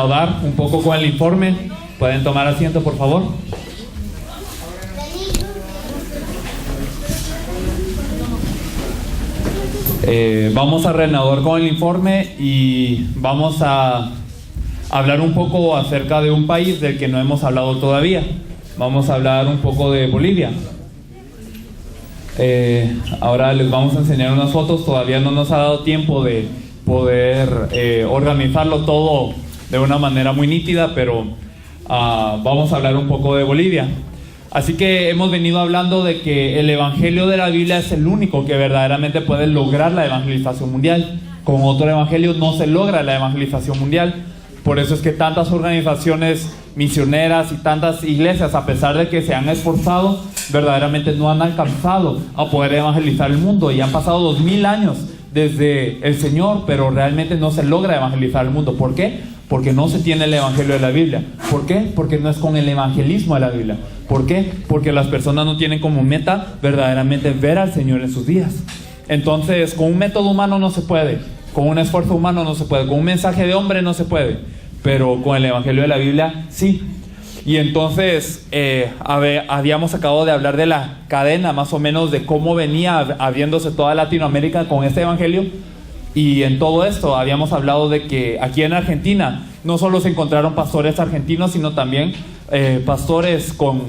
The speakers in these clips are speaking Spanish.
Reanudar un poco con el informe. Pueden tomar asiento, por favor. Vamos a reanudar con el informe y vamos a hablar un poco acerca de un país del que no hemos hablado todavía. Vamos a hablar un poco de Bolivia. Ahora les vamos a enseñar unas fotos. Todavía no nos ha dado tiempo de poder organizarlo todo de una manera muy nítida, pero vamos a hablar un poco de Bolivia. Así que hemos venido hablando de que el evangelio de la Biblia es el único que verdaderamente puede lograr la evangelización mundial. Con otro evangelio no se logra la evangelización mundial. Por eso es que tantas organizaciones misioneras y tantas iglesias, a pesar de que se han esforzado, verdaderamente no han alcanzado a poder evangelizar el mundo. Y han pasado 2000 años desde el Señor, pero realmente no se logra evangelizar el mundo. ¿Por qué? Porque no se tiene el evangelio de la Biblia. ¿Por qué? Porque no es con el evangelismo de la Biblia. ¿Por qué? Porque las personas no tienen como meta verdaderamente ver al Señor en sus días. Entonces, con un método humano no se puede, con un esfuerzo humano no se puede, con un mensaje de hombre no se puede, pero con el evangelio de la Biblia sí. Y entonces habíamos acabado de hablar de la cadena, más o menos, de cómo venía abriéndose toda Latinoamérica con este evangelio. Y en todo esto habíamos hablado de que aquí en Argentina no solo se encontraron pastores argentinos, sino también pastores con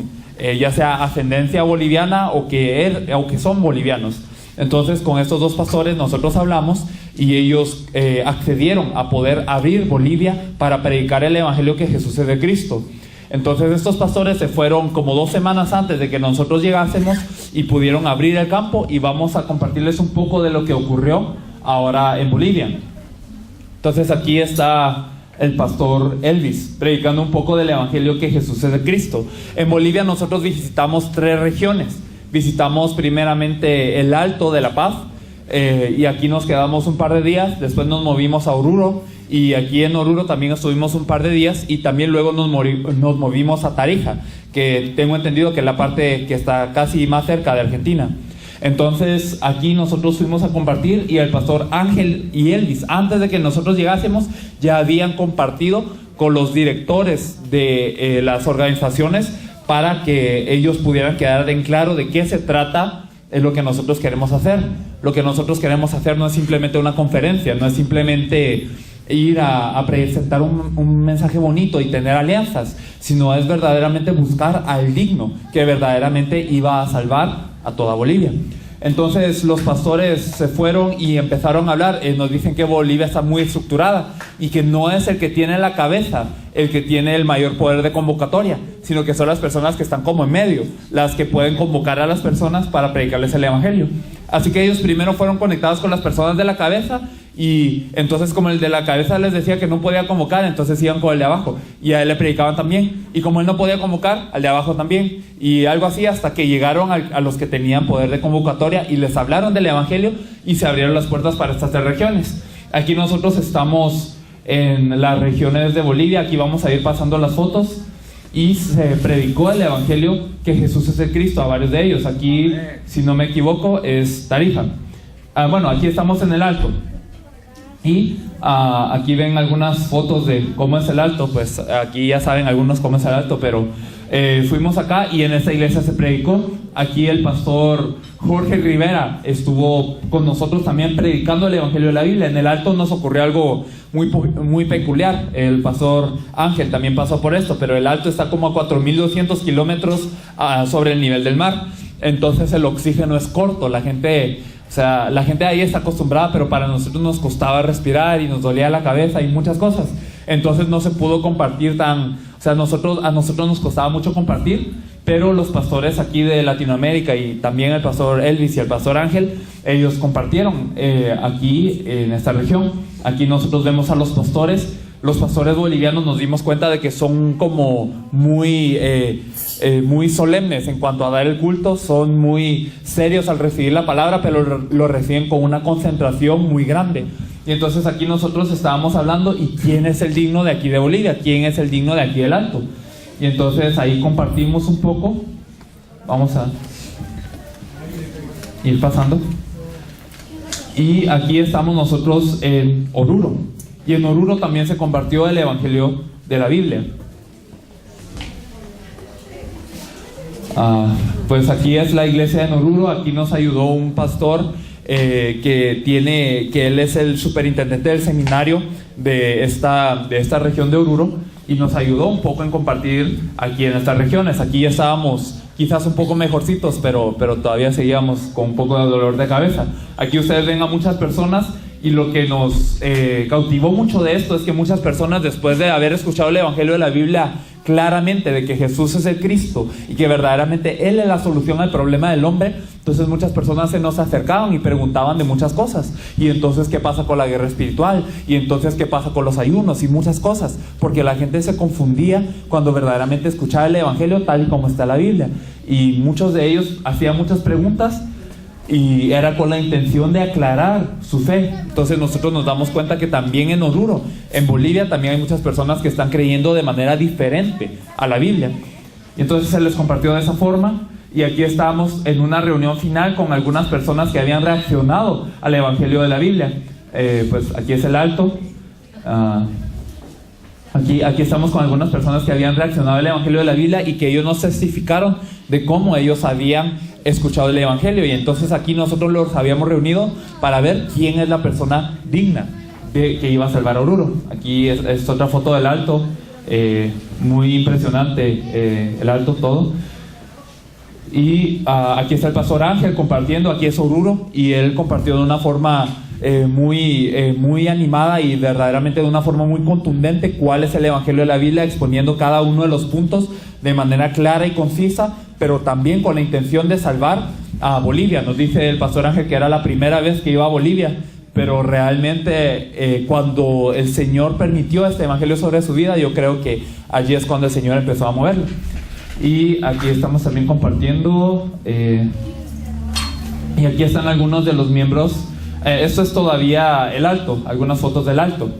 ya sea ascendencia boliviana o que son bolivianos. Entonces con estos dos pastores nosotros hablamos y ellos accedieron a poder abrir Bolivia para predicar el evangelio que Jesús es de Cristo. Entonces estos pastores se fueron como 2 semanas antes de que nosotros llegásemos y pudieron abrir el campo, y vamos a compartirles un poco de lo que ocurrió ahora en Bolivia. Entonces aquí está el pastor Elvis predicando un poco del evangelio que Jesús es de Cristo. En Bolivia nosotros visitamos 3 regiones. Visitamos primeramente el Alto de La Paz, y aquí nos quedamos un par de días. Después nos movimos a Oruro, y aquí en Oruro también estuvimos un par de días, y también luego nos movimos a Tarija, que tengo entendido que es la parte que está casi más cerca de Argentina. Entonces aquí nosotros fuimos a compartir, y el pastor Ángel y Elvis, antes de que nosotros llegásemos, ya habían compartido con los directores de las organizaciones para que ellos pudieran quedar en claro de qué se trata lo que nosotros queremos hacer. Lo que nosotros queremos hacer no es simplemente una conferencia, no es simplemente ir a presentar un mensaje bonito y tener alianzas, sino es verdaderamente buscar al digno que verdaderamente iba a salvar a toda Bolivia. Entonces los pastores se fueron y empezaron a hablar. Nos dicen que Bolivia está muy estructurada y que no es el que tiene la cabeza el que tiene el mayor poder de convocatoria, sino que son las personas que están como en medio, las que pueden convocar a las personas para predicarles el evangelio. Así que ellos primero fueron conectados con las personas de la cabeza, y entonces como el de la cabeza les decía que no podía convocar, entonces iban con el de abajo y a él le predicaban también, y como él no podía convocar, al de abajo también, y algo así hasta que llegaron a los que tenían poder de convocatoria y les hablaron del evangelio, y se abrieron las puertas para estas 3 regiones. Aquí nosotros estamos en las regiones de Bolivia. Aquí vamos a ir pasando las fotos, y se predicó el evangelio que Jesús es el Cristo a varios de ellos. Aquí, si no me equivoco, es Tarija. Bueno, aquí estamos en el Alto, y aquí ven algunas fotos de cómo es el Alto. Pues aquí ya saben algunos cómo es el Alto, pero fuimos acá y en esta iglesia se predicó. Aquí el pastor Jorge Rivera estuvo con nosotros también predicando el evangelio de la Biblia. En el Alto nos ocurrió algo muy peculiar. El pastor Ángel también pasó por esto, pero el Alto está como a 4.200 kilómetros sobre el nivel del mar. Entonces el oxígeno es corto. La gente de ahí está acostumbrada, pero para nosotros nos costaba respirar y nos dolía la cabeza y muchas cosas. Entonces no se pudo compartir a nosotros nos costaba mucho compartir, pero los pastores aquí de Latinoamérica, y también el pastor Elvis y el pastor Ángel, ellos compartieron aquí en esta región. Aquí nosotros vemos a los pastores bolivianos. Nos dimos cuenta de que son como muy solemnes en cuanto a dar el culto, son muy serios al recibir la palabra, pero lo reciben con una concentración muy grande. Y entonces aquí nosotros estábamos hablando, ¿y quién es el digno de aquí de Bolivia? ¿Quién es el digno de aquí del Alto? Y entonces ahí compartimos un poco. Vamos a ir pasando. Y aquí estamos nosotros en Oruro. y en Oruro también se compartió el Evangelio de la Biblia. Pues aquí es la iglesia de Oruro. Aquí nos ayudó un pastor que él es el superintendente del seminario de esta región de Oruro, y nos ayudó un poco en compartir aquí en estas regiones. Aquí ya estábamos quizás un poco mejorcitos, pero todavía seguíamos con un poco de dolor de cabeza. Aquí ustedes ven a muchas personas, y lo que nos cautivó mucho de esto es que muchas personas, después de haber escuchado el Evangelio de la Biblia claramente, de que Jesús es el Cristo y que verdaderamente Él es la solución al problema del hombre, entonces muchas personas se nos acercaban y preguntaban de muchas cosas. Y entonces, ¿qué pasa con la guerra espiritual? Y entonces, ¿qué pasa con los ayunos? Y muchas cosas, porque la gente se confundía cuando verdaderamente escuchaba el Evangelio tal y como está la Biblia. Y muchos de ellos hacían muchas preguntas, y era con la intención de aclarar su fe. Entonces nosotros nos damos cuenta que también en Oruro, en Bolivia, también hay muchas personas que están creyendo de manera diferente a la Biblia. Y entonces se les compartió de esa forma, y aquí estamos en una reunión final con algunas personas que habían reaccionado al Evangelio de la Biblia. Pues aquí es el alto. Aquí estamos con algunas personas que habían reaccionado al Evangelio de la Biblia y que ellos nos testificaron de cómo ellos habían escuchado el Evangelio. Y entonces aquí nosotros los habíamos reunido para ver quién es la persona digna que iba a salvar a Oruro. Aquí es otra foto del alto, muy impresionante, el alto todo. Y aquí está el pastor Ángel compartiendo. Aquí es Oruro, y él compartió de una forma muy animada y verdaderamente de una forma muy contundente cuál es el Evangelio de la Biblia, exponiendo cada uno de los puntos de manera clara y concisa, pero también con la intención de salvar a Bolivia. Nos dice el pastor Ángel que era la primera vez que iba a Bolivia, pero realmente cuando el Señor permitió este Evangelio sobre su vida, yo creo que allí es cuando el Señor empezó a moverlo. Y aquí estamos también compartiendo, y aquí están algunos de los miembros. Esto es todavía el alto, algunas fotos del alto.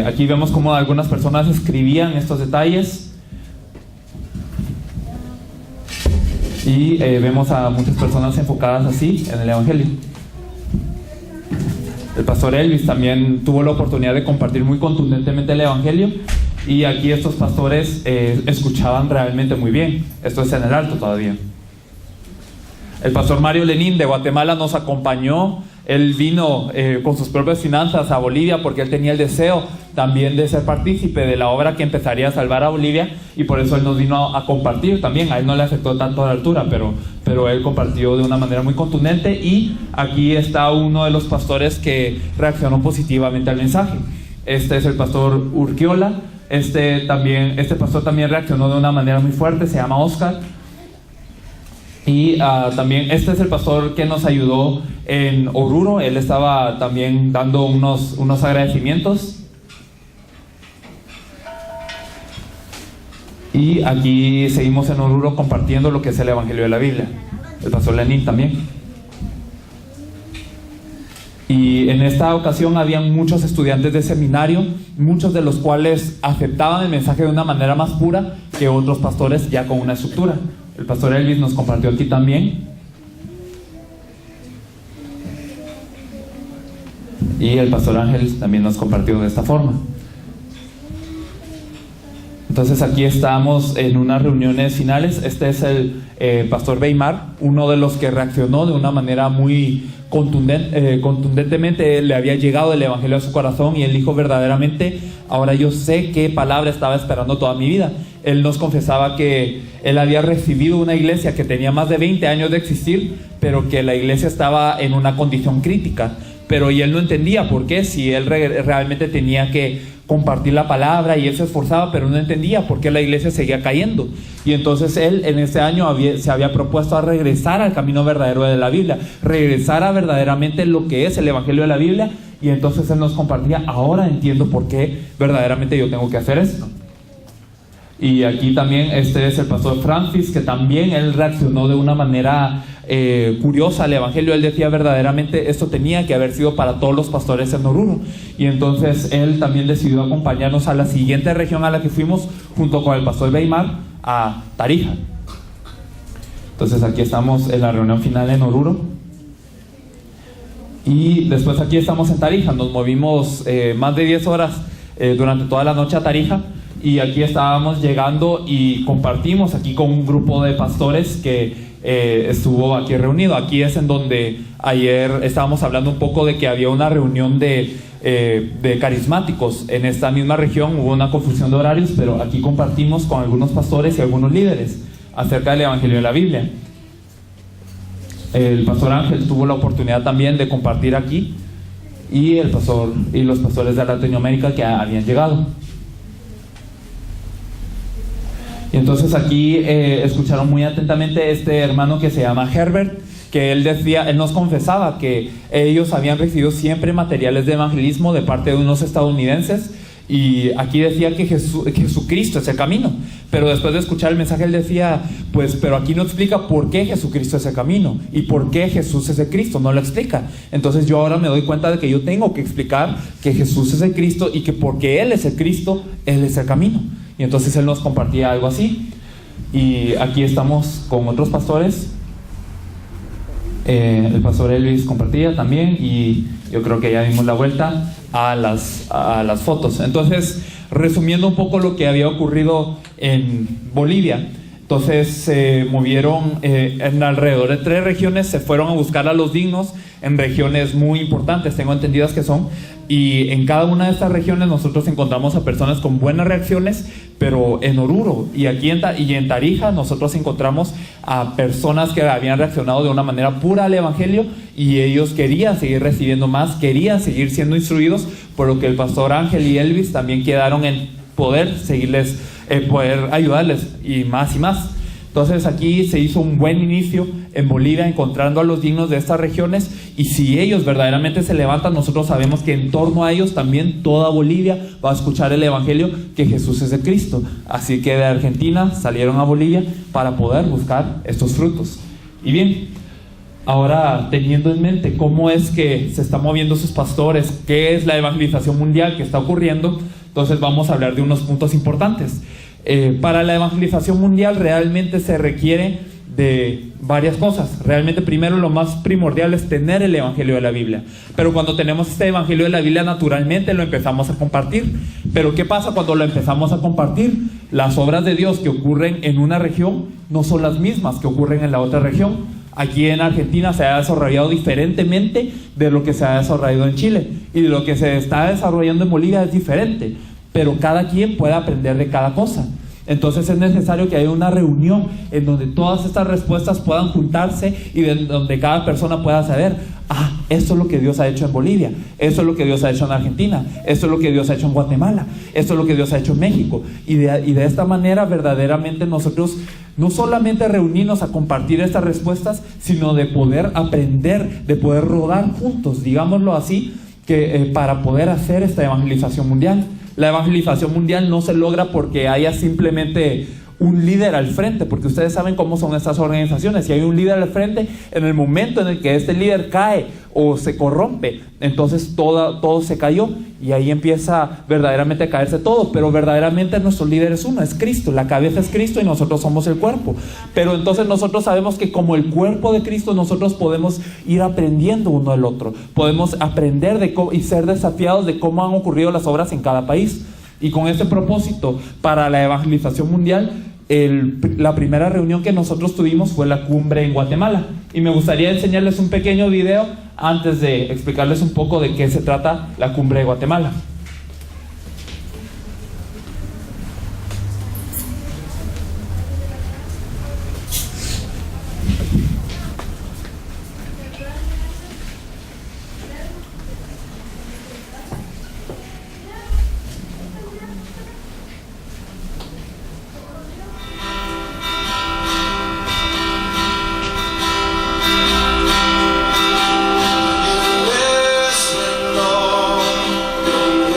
Aquí vemos cómo algunas personas escribían estos detalles, y vemos a muchas personas enfocadas así en el Evangelio. El pastor Elvis también tuvo la oportunidad de compartir muy contundentemente el Evangelio, y aquí estos pastores escuchaban realmente muy bien. Esto es en el alto todavía. El pastor Mario Lenín de Guatemala nos acompañó. Él vino con sus propias finanzas a Bolivia porque él tenía el deseo también de ser partícipe de la obra que empezaría a salvar a Bolivia, y por eso él nos vino a compartir también. A él no le afectó tanto a la altura, pero él compartió de una manera muy contundente. Y aquí está uno de los pastores que reaccionó positivamente al mensaje. Este es el pastor Urquiola. Este pastor también reaccionó de una manera muy fuerte, se llama Oscar. Y también este es el pastor que nos ayudó en Oruro. Él estaba también dando unos agradecimientos. Y aquí seguimos en Oruro compartiendo lo que es el Evangelio de la Biblia. El pastor Lenín también. Y en esta ocasión habían muchos estudiantes de seminario, muchos de los cuales aceptaban el mensaje de una manera más pura que otros pastores ya con una estructura. El pastor Elvis nos compartió aquí también. Y el pastor Ángel también nos compartió de esta forma. Entonces aquí estamos en unas reuniones finales. Este es el pastor Weimar, uno de los que reaccionó de una manera muy contundentemente. Le había llegado el Evangelio a su corazón, y él dijo: verdaderamente, ahora yo sé qué palabra estaba esperando toda mi vida. Él nos confesaba que él había recibido una iglesia que tenía más de 20 años de existir, pero que la iglesia estaba en una condición crítica. Y él no entendía por qué, si él realmente tenía que compartir la palabra, y él se esforzaba, pero no entendía por qué la iglesia seguía cayendo. Y entonces él en ese año se había propuesto a regresar al camino verdadero de la Biblia, regresar a verdaderamente lo que es el Evangelio de la Biblia. Y entonces él nos compartía: ahora entiendo por qué verdaderamente yo tengo que hacer esto. Y aquí también este es el pastor Francis, que también él reaccionó de una manera curiosa al Evangelio. Él decía: verdaderamente esto tenía que haber sido para todos los pastores en Oruro. Y entonces él también decidió acompañarnos a la siguiente región a la que fuimos, junto con el pastor Weimar, a Tarija. Entonces aquí estamos en la reunión final en Oruro. Y después aquí estamos en Tarija, nos movimos más de 10 horas durante toda la noche a Tarija, y aquí estábamos llegando y compartimos aquí con un grupo de pastores que estuvo aquí reunido. Aquí es en donde ayer estábamos hablando un poco de que había una reunión de carismáticos en esta misma región. Hubo una confusión de horarios, pero aquí compartimos con algunos pastores y algunos líderes acerca del Evangelio de la Biblia. El pastor Ángel tuvo la oportunidad también de compartir aquí, y los pastores de Latinoamérica que habían llegado. Y entonces aquí escucharon muy atentamente este hermano que se llama Herbert, que él nos confesaba que ellos habían recibido siempre materiales de evangelismo de parte de unos estadounidenses, y aquí decía que Jesucristo es el camino, pero después de escuchar el mensaje él decía, pues, pero aquí no explica por qué Jesucristo es el camino y por qué Jesús es el Cristo, no lo explica. Entonces yo ahora me doy cuenta de que yo tengo que explicar que Jesús es el Cristo, y que porque Él es el Cristo, Él es el camino. Y entonces él nos compartía algo así, y aquí estamos con otros pastores. El pastor Elvis compartía también, y yo creo que ya dimos la vuelta a las fotos. Entonces, resumiendo un poco lo que había ocurrido en Bolivia, entonces se movieron en alrededor de 3 regiones, se fueron a buscar a los dignos en regiones muy importantes, tengo entendidas que son, y en cada una de estas regiones nosotros encontramos a personas con buenas reacciones, pero en Oruro y aquí en Tarija nosotros encontramos a personas que habían reaccionado de una manera pura al Evangelio, y ellos querían seguir recibiendo más, querían seguir siendo instruidos, por lo que el pastor Ángel y Elvis también quedaron en poder seguirles, poder ayudarles y más y más. Entonces aquí se hizo un buen inicio en Bolivia, encontrando a los dignos de estas regiones, y si ellos verdaderamente se levantan, nosotros sabemos que en torno a ellos también toda Bolivia va a escuchar el Evangelio, que Jesús es el Cristo. Así que de Argentina salieron a Bolivia para poder buscar estos frutos. Y bien, ahora teniendo en mente cómo es que se están moviendo sus pastores, qué es la evangelización mundial que está ocurriendo, entonces vamos a hablar de unos puntos importantes. Para la evangelización mundial realmente se requiere de varias cosas. Realmente primero lo más primordial es tener el Evangelio de la Biblia, pero cuando tenemos este Evangelio de la Biblia naturalmente lo empezamos a compartir. Pero ¿qué pasa cuando lo empezamos a compartir? Las obras de Dios que ocurren en una región no son las mismas que ocurren en la otra región. Aquí en Argentina se ha desarrollado diferentemente de lo que se ha desarrollado en Chile, y de lo que se está desarrollando en Bolivia es diferente, pero cada quien puede aprender de cada cosa. Entonces es necesario que haya una reunión en donde todas estas respuestas puedan juntarse, y donde cada persona pueda saber, esto es lo que Dios ha hecho en Bolivia, esto es lo que Dios ha hecho en Argentina, esto es lo que Dios ha hecho en Guatemala, esto es lo que Dios ha hecho en México. Y de esta manera verdaderamente nosotros no solamente reunirnos a compartir estas respuestas, sino de poder aprender, de poder rodar juntos, digámoslo así, para poder hacer esta evangelización mundial. La evangelización mundial no se logra porque haya simplemente un líder al frente, porque ustedes saben cómo son estas organizaciones. Si hay un líder al frente, en el momento en el que este líder cae o se corrompe, entonces todo se cayó, y ahí empieza verdaderamente a caerse todo. Pero verdaderamente nuestro líder es uno, es Cristo, la cabeza es Cristo y nosotros somos el cuerpo. Pero entonces nosotros sabemos que como el cuerpo de Cristo nosotros podemos ir aprendiendo uno del otro, podemos aprender y ser desafiados de cómo han ocurrido las obras en cada país. Y con este propósito, para la evangelización mundial, la primera reunión que nosotros tuvimos fue la cumbre en Guatemala. Y me gustaría enseñarles un pequeño video antes de explicarles un poco de qué se trata la cumbre de Guatemala. Listening on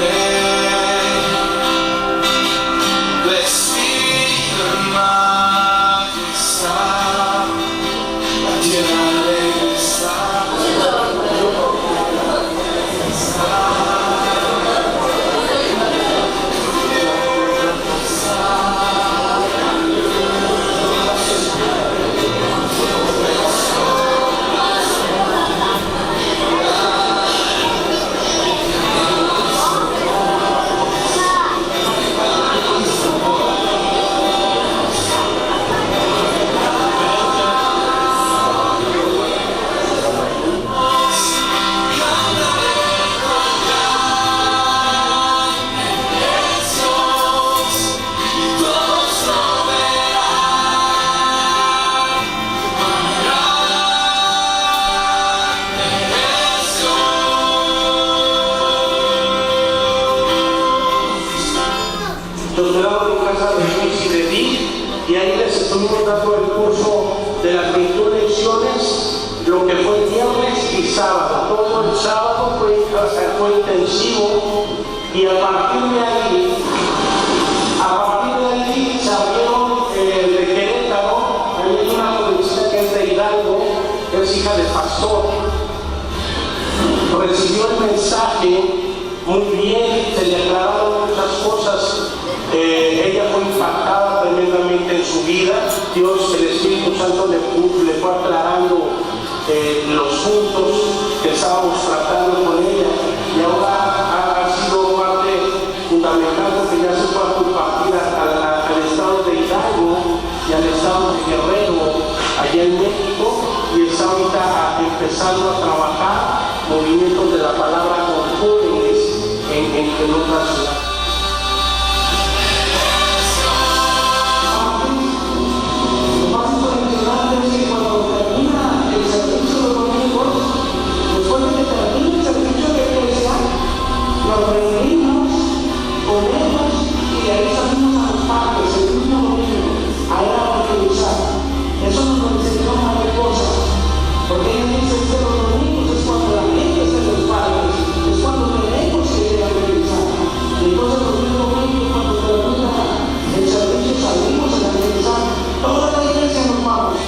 doctorado en casa de Luis y de Dick, y ahí les estuvimos dando el curso de las 21 lecciones, lo que fue viernes y sábado. Todo el sábado fue intensivo, y a partir de ahí se abrieron de Querétaro. Ahí hay una jovencita que es de Hidalgo, es hija de pastor, recibió el mensaje muy bien, se le aclararon muchas cosas. Ella fue impactada tremendamente en su vida. Dios, el Espíritu Santo le fue aclarando los puntos que estábamos tratando con ella, y ahora ha sido parte fundamental, porque ya se fue a compartir al estado de Hidalgo y al estado de Guerrero, allá en México, y está ahorita empezando a trabajar movimientos de la palabra con jóvenes en otras ciudades. Lo más impresionante es que cuando termina el servicio de los domingos, después de que termine el servicio de iglesia, nos reunimos, comemos y de ahí salimos a los parques el mismo domingo a ir a evangelizar. Eso nos lo enseñó María Cosa, porque ella dice que los domingos es cuando la gente está en los parques, es cuando tenemos que ir a evangelizar. Entonces los domingos, cuando termina el servicio, salimos a evangelizar. Toda la iglesia nos vamos.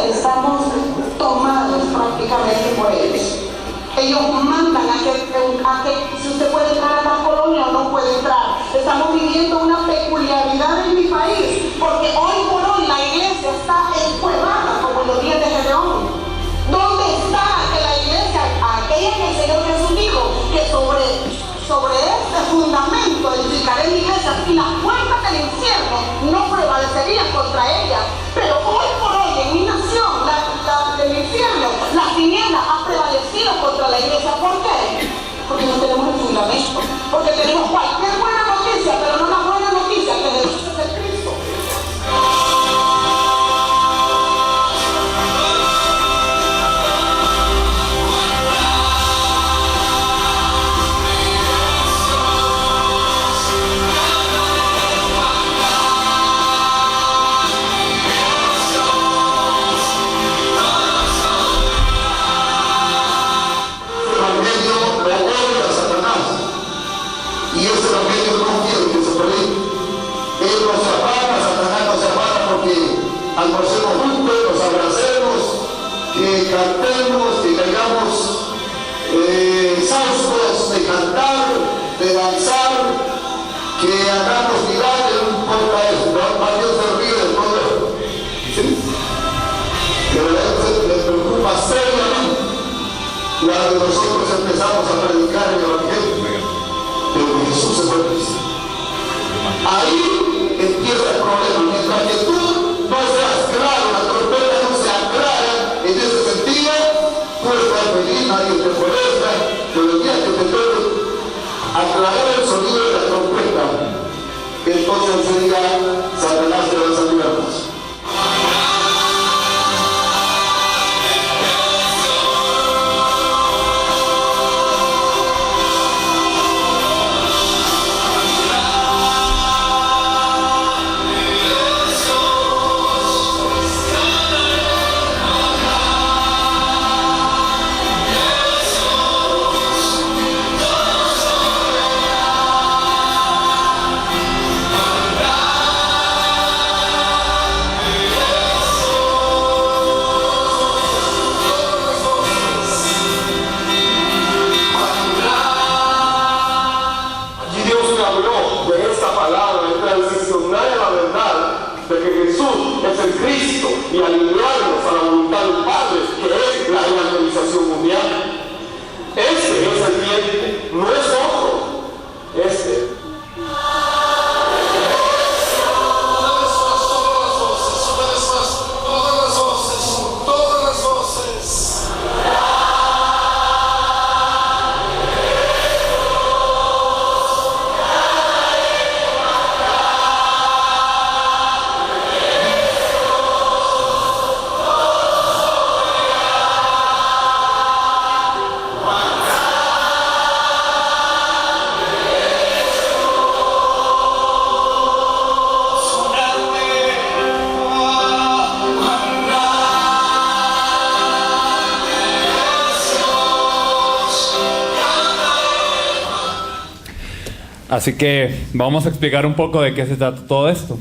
Estamos tomados prácticamente por ellos. Ellos mandan a que si usted puede entrar a la colonia o no puede entrar. Estamos viviendo una peculiaridad en mi país, porque hoy por hoy la iglesia está encuevada como en los días de Gedeón. ¿Dónde está que la iglesia, aquella que el Señor Jesús dijo, que sobre este fundamento edificaré mi iglesia y las puertas del infierno no prevalecerían contra ella? Pero hoy por hoy en mi nación, del infierno, la tiniebla ha prevalecido contra la iglesia. ¿Por qué? Porque no tenemos el fundamento, porque tenemos cualquier buena noticia, pero no la buena noticia que Jesús es el Cristo. Almorcemos juntos, nos abracemos, que cantemos, que caigamos exhaustos de cantar, de danzar, que hagamos mirar, no importa eso, para Dios se ríe de todo esto. ¿Sí? Pero a Él le preocupa seriamente cuando nosotros empezamos a predicar el Evangelio, pero Jesús es el Cristo. Ahí empieza el problema, mientras que tú no seas claro, la trompeta no sea clara en ese sentido, tú estás feliz, nadie te molesta, pero el día que te toque aclarar el sonido de la trompeta, entonces enseguida Satanás te va a salir a más. Y alinearnos a la voluntad del Padre, que es la evangelización mundial. Este es el diente, no es otro. Este. Todas las voces. Así que vamos a explicar un poco de qué se trata todo esto.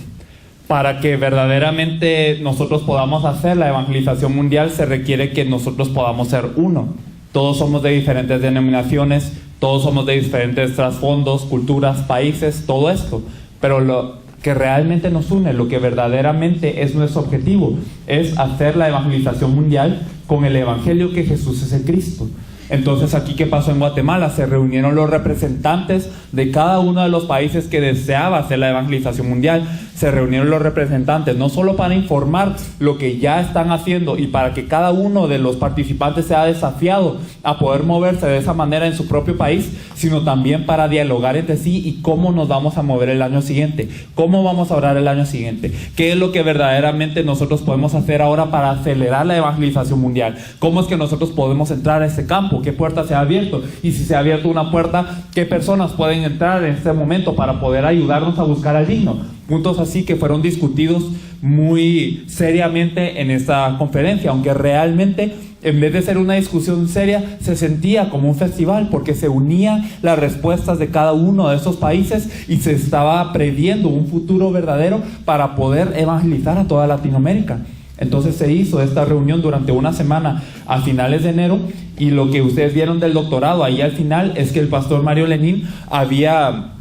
Para que verdaderamente nosotros podamos hacer la evangelización mundial, se requiere que nosotros podamos ser uno. Todos somos de diferentes denominaciones, todos somos de diferentes trasfondos, culturas, países, todo esto. Pero lo que realmente nos une, lo que verdaderamente es nuestro objetivo, es hacer la evangelización mundial con el evangelio que Jesús es el Cristo. Entonces, aquí, ¿qué pasó en Guatemala? Se reunieron los representantes de cada uno de los países que deseaba hacer la evangelización mundial. Se reunieron los representantes, no solo para informar lo que ya están haciendo y para que cada uno de los participantes sea desafiado a poder moverse de esa manera en su propio país, sino también para dialogar entre sí y cómo nos vamos a mover el año siguiente, cómo vamos a orar el año siguiente, qué es lo que verdaderamente nosotros podemos hacer ahora para acelerar la evangelización mundial, cómo es que nosotros podemos entrar a este campo, qué puerta se ha abierto, y si se ha abierto una puerta, qué personas pueden entrar en este momento para poder ayudarnos a buscar al digno. Puntos así que fueron discutidos muy seriamente en esta conferencia, aunque realmente en vez de ser una discusión seria, se sentía como un festival, porque se unían las respuestas de cada uno de esos países y se estaba previendo un futuro verdadero para poder evangelizar a toda Latinoamérica. Entonces se hizo esta reunión durante una semana a finales de enero, y lo que ustedes vieron del doctorado ahí al final es que el pastor Mario Lenín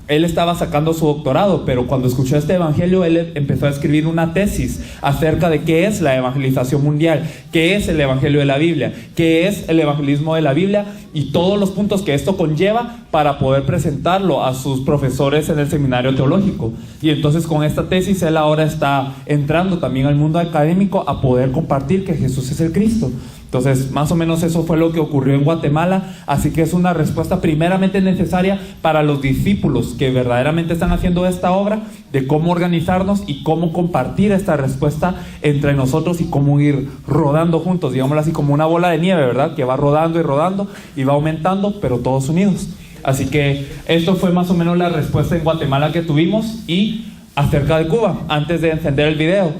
él estaba sacando su doctorado, pero cuando escuchó este evangelio, él empezó a escribir una tesis acerca de qué es la evangelización mundial, qué es el evangelio de la Biblia, qué es el evangelismo de la Biblia y todos los puntos que esto conlleva para poder presentarlo a sus profesores en el seminario teológico. Y entonces con esta tesis él ahora está entrando también al mundo académico a poder compartir que Jesús es el Cristo. Entonces, más o menos eso fue lo que ocurrió en Guatemala, así que es una respuesta primeramente necesaria para los discípulos que verdaderamente están haciendo esta obra, de cómo organizarnos y cómo compartir esta respuesta entre nosotros y cómo ir rodando juntos, digámoslo así, como una bola de nieve, ¿verdad? Que va rodando y rodando y va aumentando, pero todos unidos. Así que esto fue más o menos la respuesta en Guatemala que tuvimos. Y acerca de Cuba, antes de encender el video,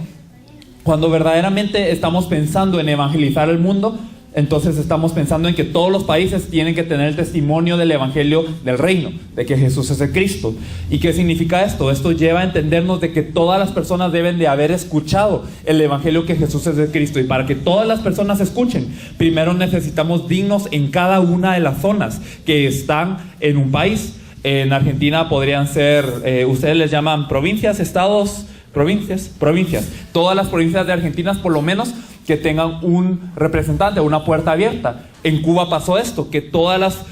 cuando verdaderamente estamos pensando en evangelizar el mundo, entonces estamos pensando en que todos los países tienen que tener el testimonio del evangelio del reino, de que Jesús es el Cristo. ¿Y qué significa esto? Esto lleva a entendernos de que todas las personas deben de haber escuchado el evangelio que Jesús es el Cristo. Y para que todas las personas escuchen, primero necesitamos dignos en cada una de las zonas que están en un país. En Argentina podrían ser, ustedes les llaman provincias, estados, provincias. Todas las provincias de Argentina, por lo menos, que tengan un representante, una puerta abierta. En Cuba pasó esto, que todas las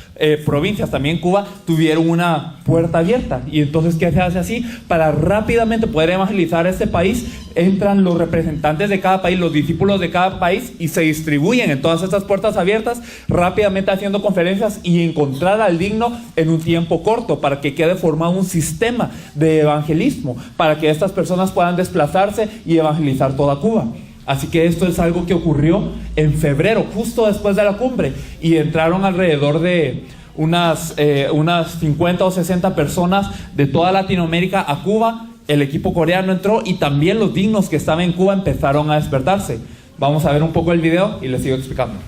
provincias, también Cuba, tuvieron una puerta abierta. Y entonces, ¿qué se hace así? Para rápidamente poder evangelizar este país, entran los representantes de cada país, los discípulos de cada país, y se distribuyen en todas estas puertas abiertas, rápidamente haciendo conferencias y encontrar al digno en un tiempo corto, para que quede formado un sistema de evangelismo, para que estas personas puedan desplazarse y evangelizar toda Cuba. Así que esto es algo que ocurrió en febrero, justo después de la cumbre, y entraron alrededor de unas 50 o 60 personas de toda Latinoamérica a Cuba. El equipo coreano entró y también los dignos que estaban en Cuba empezaron a despertarse. Vamos a ver un poco el video y les sigo explicando.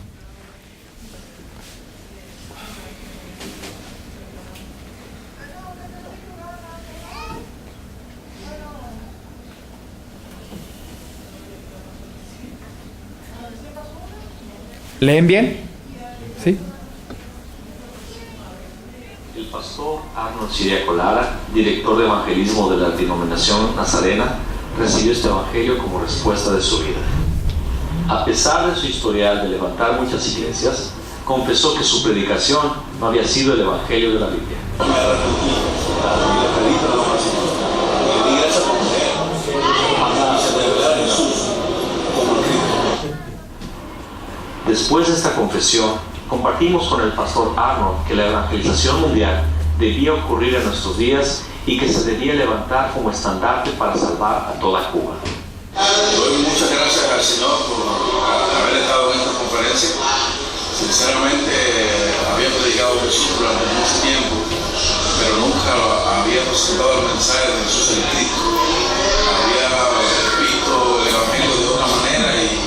¿Leen bien? ¿Sí? El pastor Arnold Chiriaco Lara, director de evangelismo de la denominación nazarena, recibió este evangelio como respuesta de su vida. A pesar de su historial de levantar muchas iglesias, confesó que su predicación no había sido el evangelio de la Biblia. Después de esta confesión, compartimos con el pastor Arnold que la evangelización mundial debía ocurrir en nuestros días y que se debía levantar como estandarte para salvar a toda Cuba. Doy muchas gracias al Señor por haber estado en esta conferencia. Sinceramente, había predicado Jesús durante mucho tiempo, pero nunca había presentado el mensaje de Jesús en Cristo. Había visto el evangelio de otra manera y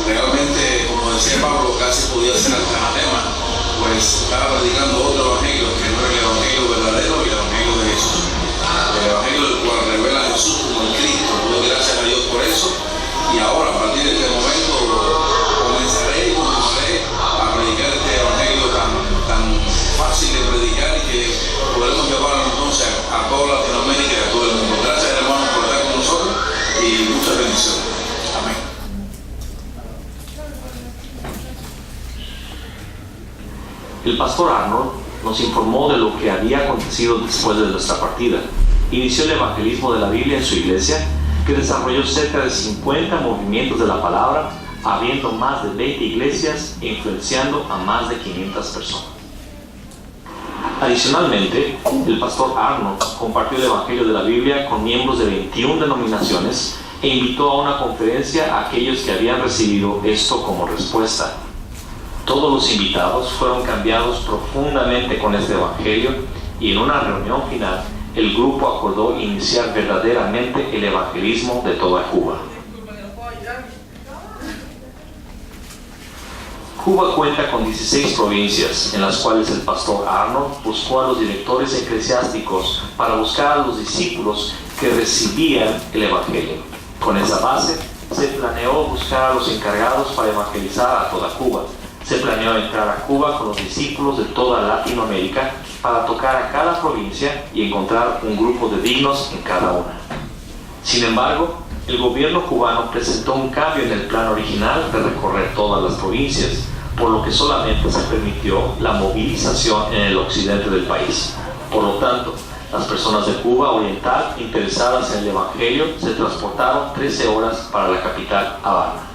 realmente, como decía Pablo, casi podía ser anatema, pues estaba predicando otro evangelio que no era el evangelio verdadero y el evangelio de Jesús. pastor Arnold nos informó de lo que había acontecido después de nuestra partida. Inició el evangelismo de la Biblia en su iglesia, que desarrolló cerca de 50 movimientos de la palabra, habiendo más de 20 iglesias e influenciando a más de 500 personas. Adicionalmente, el pastor Arnold compartió el evangelio de la Biblia con miembros de 21 denominaciones e invitó a una conferencia a aquellos que habían recibido esto como respuesta. Todos los invitados fueron cambiados profundamente con este evangelio y en una reunión final el grupo acordó iniciar verdaderamente el evangelismo de toda Cuba. Cuba cuenta con 16 provincias en las cuales el pastor Arnold buscó a los directores eclesiásticos para buscar a los discípulos que recibían el evangelio. Con esa base se planeó buscar a los encargados para evangelizar a toda Cuba. Se planeó entrar a Cuba con los discípulos de toda Latinoamérica para tocar a cada provincia y encontrar un grupo de dignos en cada una. Sin embargo, el gobierno cubano presentó un cambio en el plan original de recorrer todas las provincias, por lo que solamente se permitió la movilización en el occidente del país. Por lo tanto, las personas de Cuba Oriental interesadas en el evangelio se transportaron 13 horas para la capital, Habana.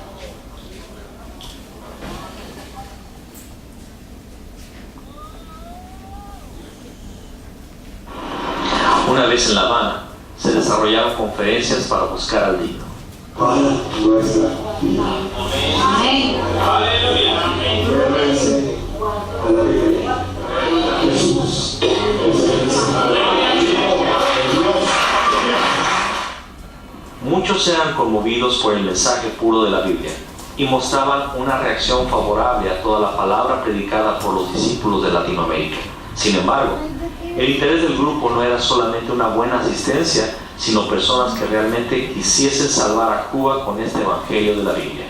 Una vez en La Habana, se desarrollaron conferencias para buscar al digno. Para nuestra vida. Amén. Aleluya. Jesús Muchos eran conmovidos por el mensaje puro de la Biblia y mostraban una reacción favorable a toda la palabra predicada por los discípulos de Latinoamérica. Sin embargo, el interés del grupo no era solamente una buena asistencia, sino personas que realmente quisiesen salvar a Cuba con este evangelio de la Biblia.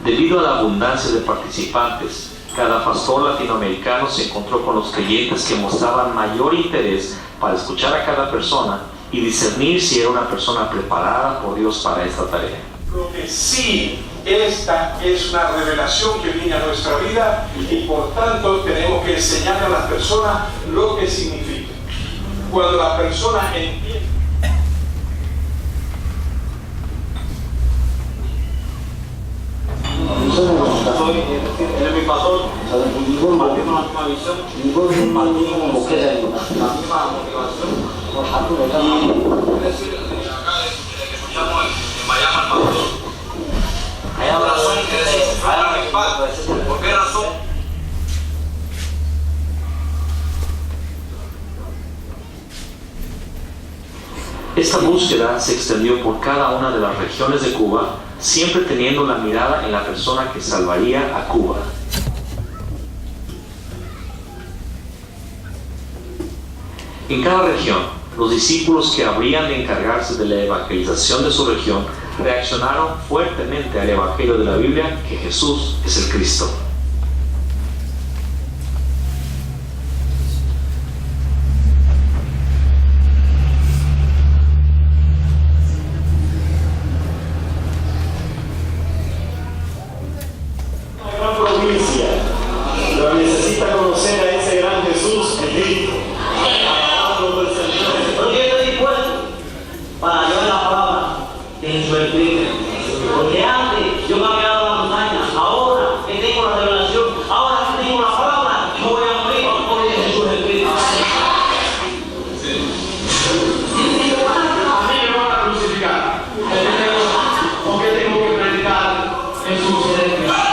Debido a la abundancia de participantes, cada pastor latinoamericano se encontró con los creyentes que mostraban mayor interés para escuchar a cada persona y discernir si era una persona preparada por Dios para esta tarea. Creo que sí, esta es una revelación que viene a nuestra vida y por tanto tenemos que enseñar a las personas lo que significa. Cuando la persona entiende. Él es mi pastor, compartimos la misma visión, compartimos la misma motivación. Hay razón que decir, hay impacto. ¿Por qué razón? Esta búsqueda se extendió por cada una de las regiones de Cuba, siempre teniendo la mirada en la persona que salvaría a Cuba. En cada región, los discípulos que habrían de encargarse de la evangelización de su región reaccionaron fuertemente al evangelio de la Biblia, que Jesús es el Cristo. Pero necesita conocer a ese gran Jesús, el Cristo. Porque yo estoy dispuesto para llevar la palabra en su espíritu. Porque antes yo me había dado la montaña, ahora que tengo la revelación, ahora que tengo la palabra, yo voy a morir porque Jesús es el Cristo. A mí me van a crucificar. Porque tengo que predicar Jesús es el Cristo.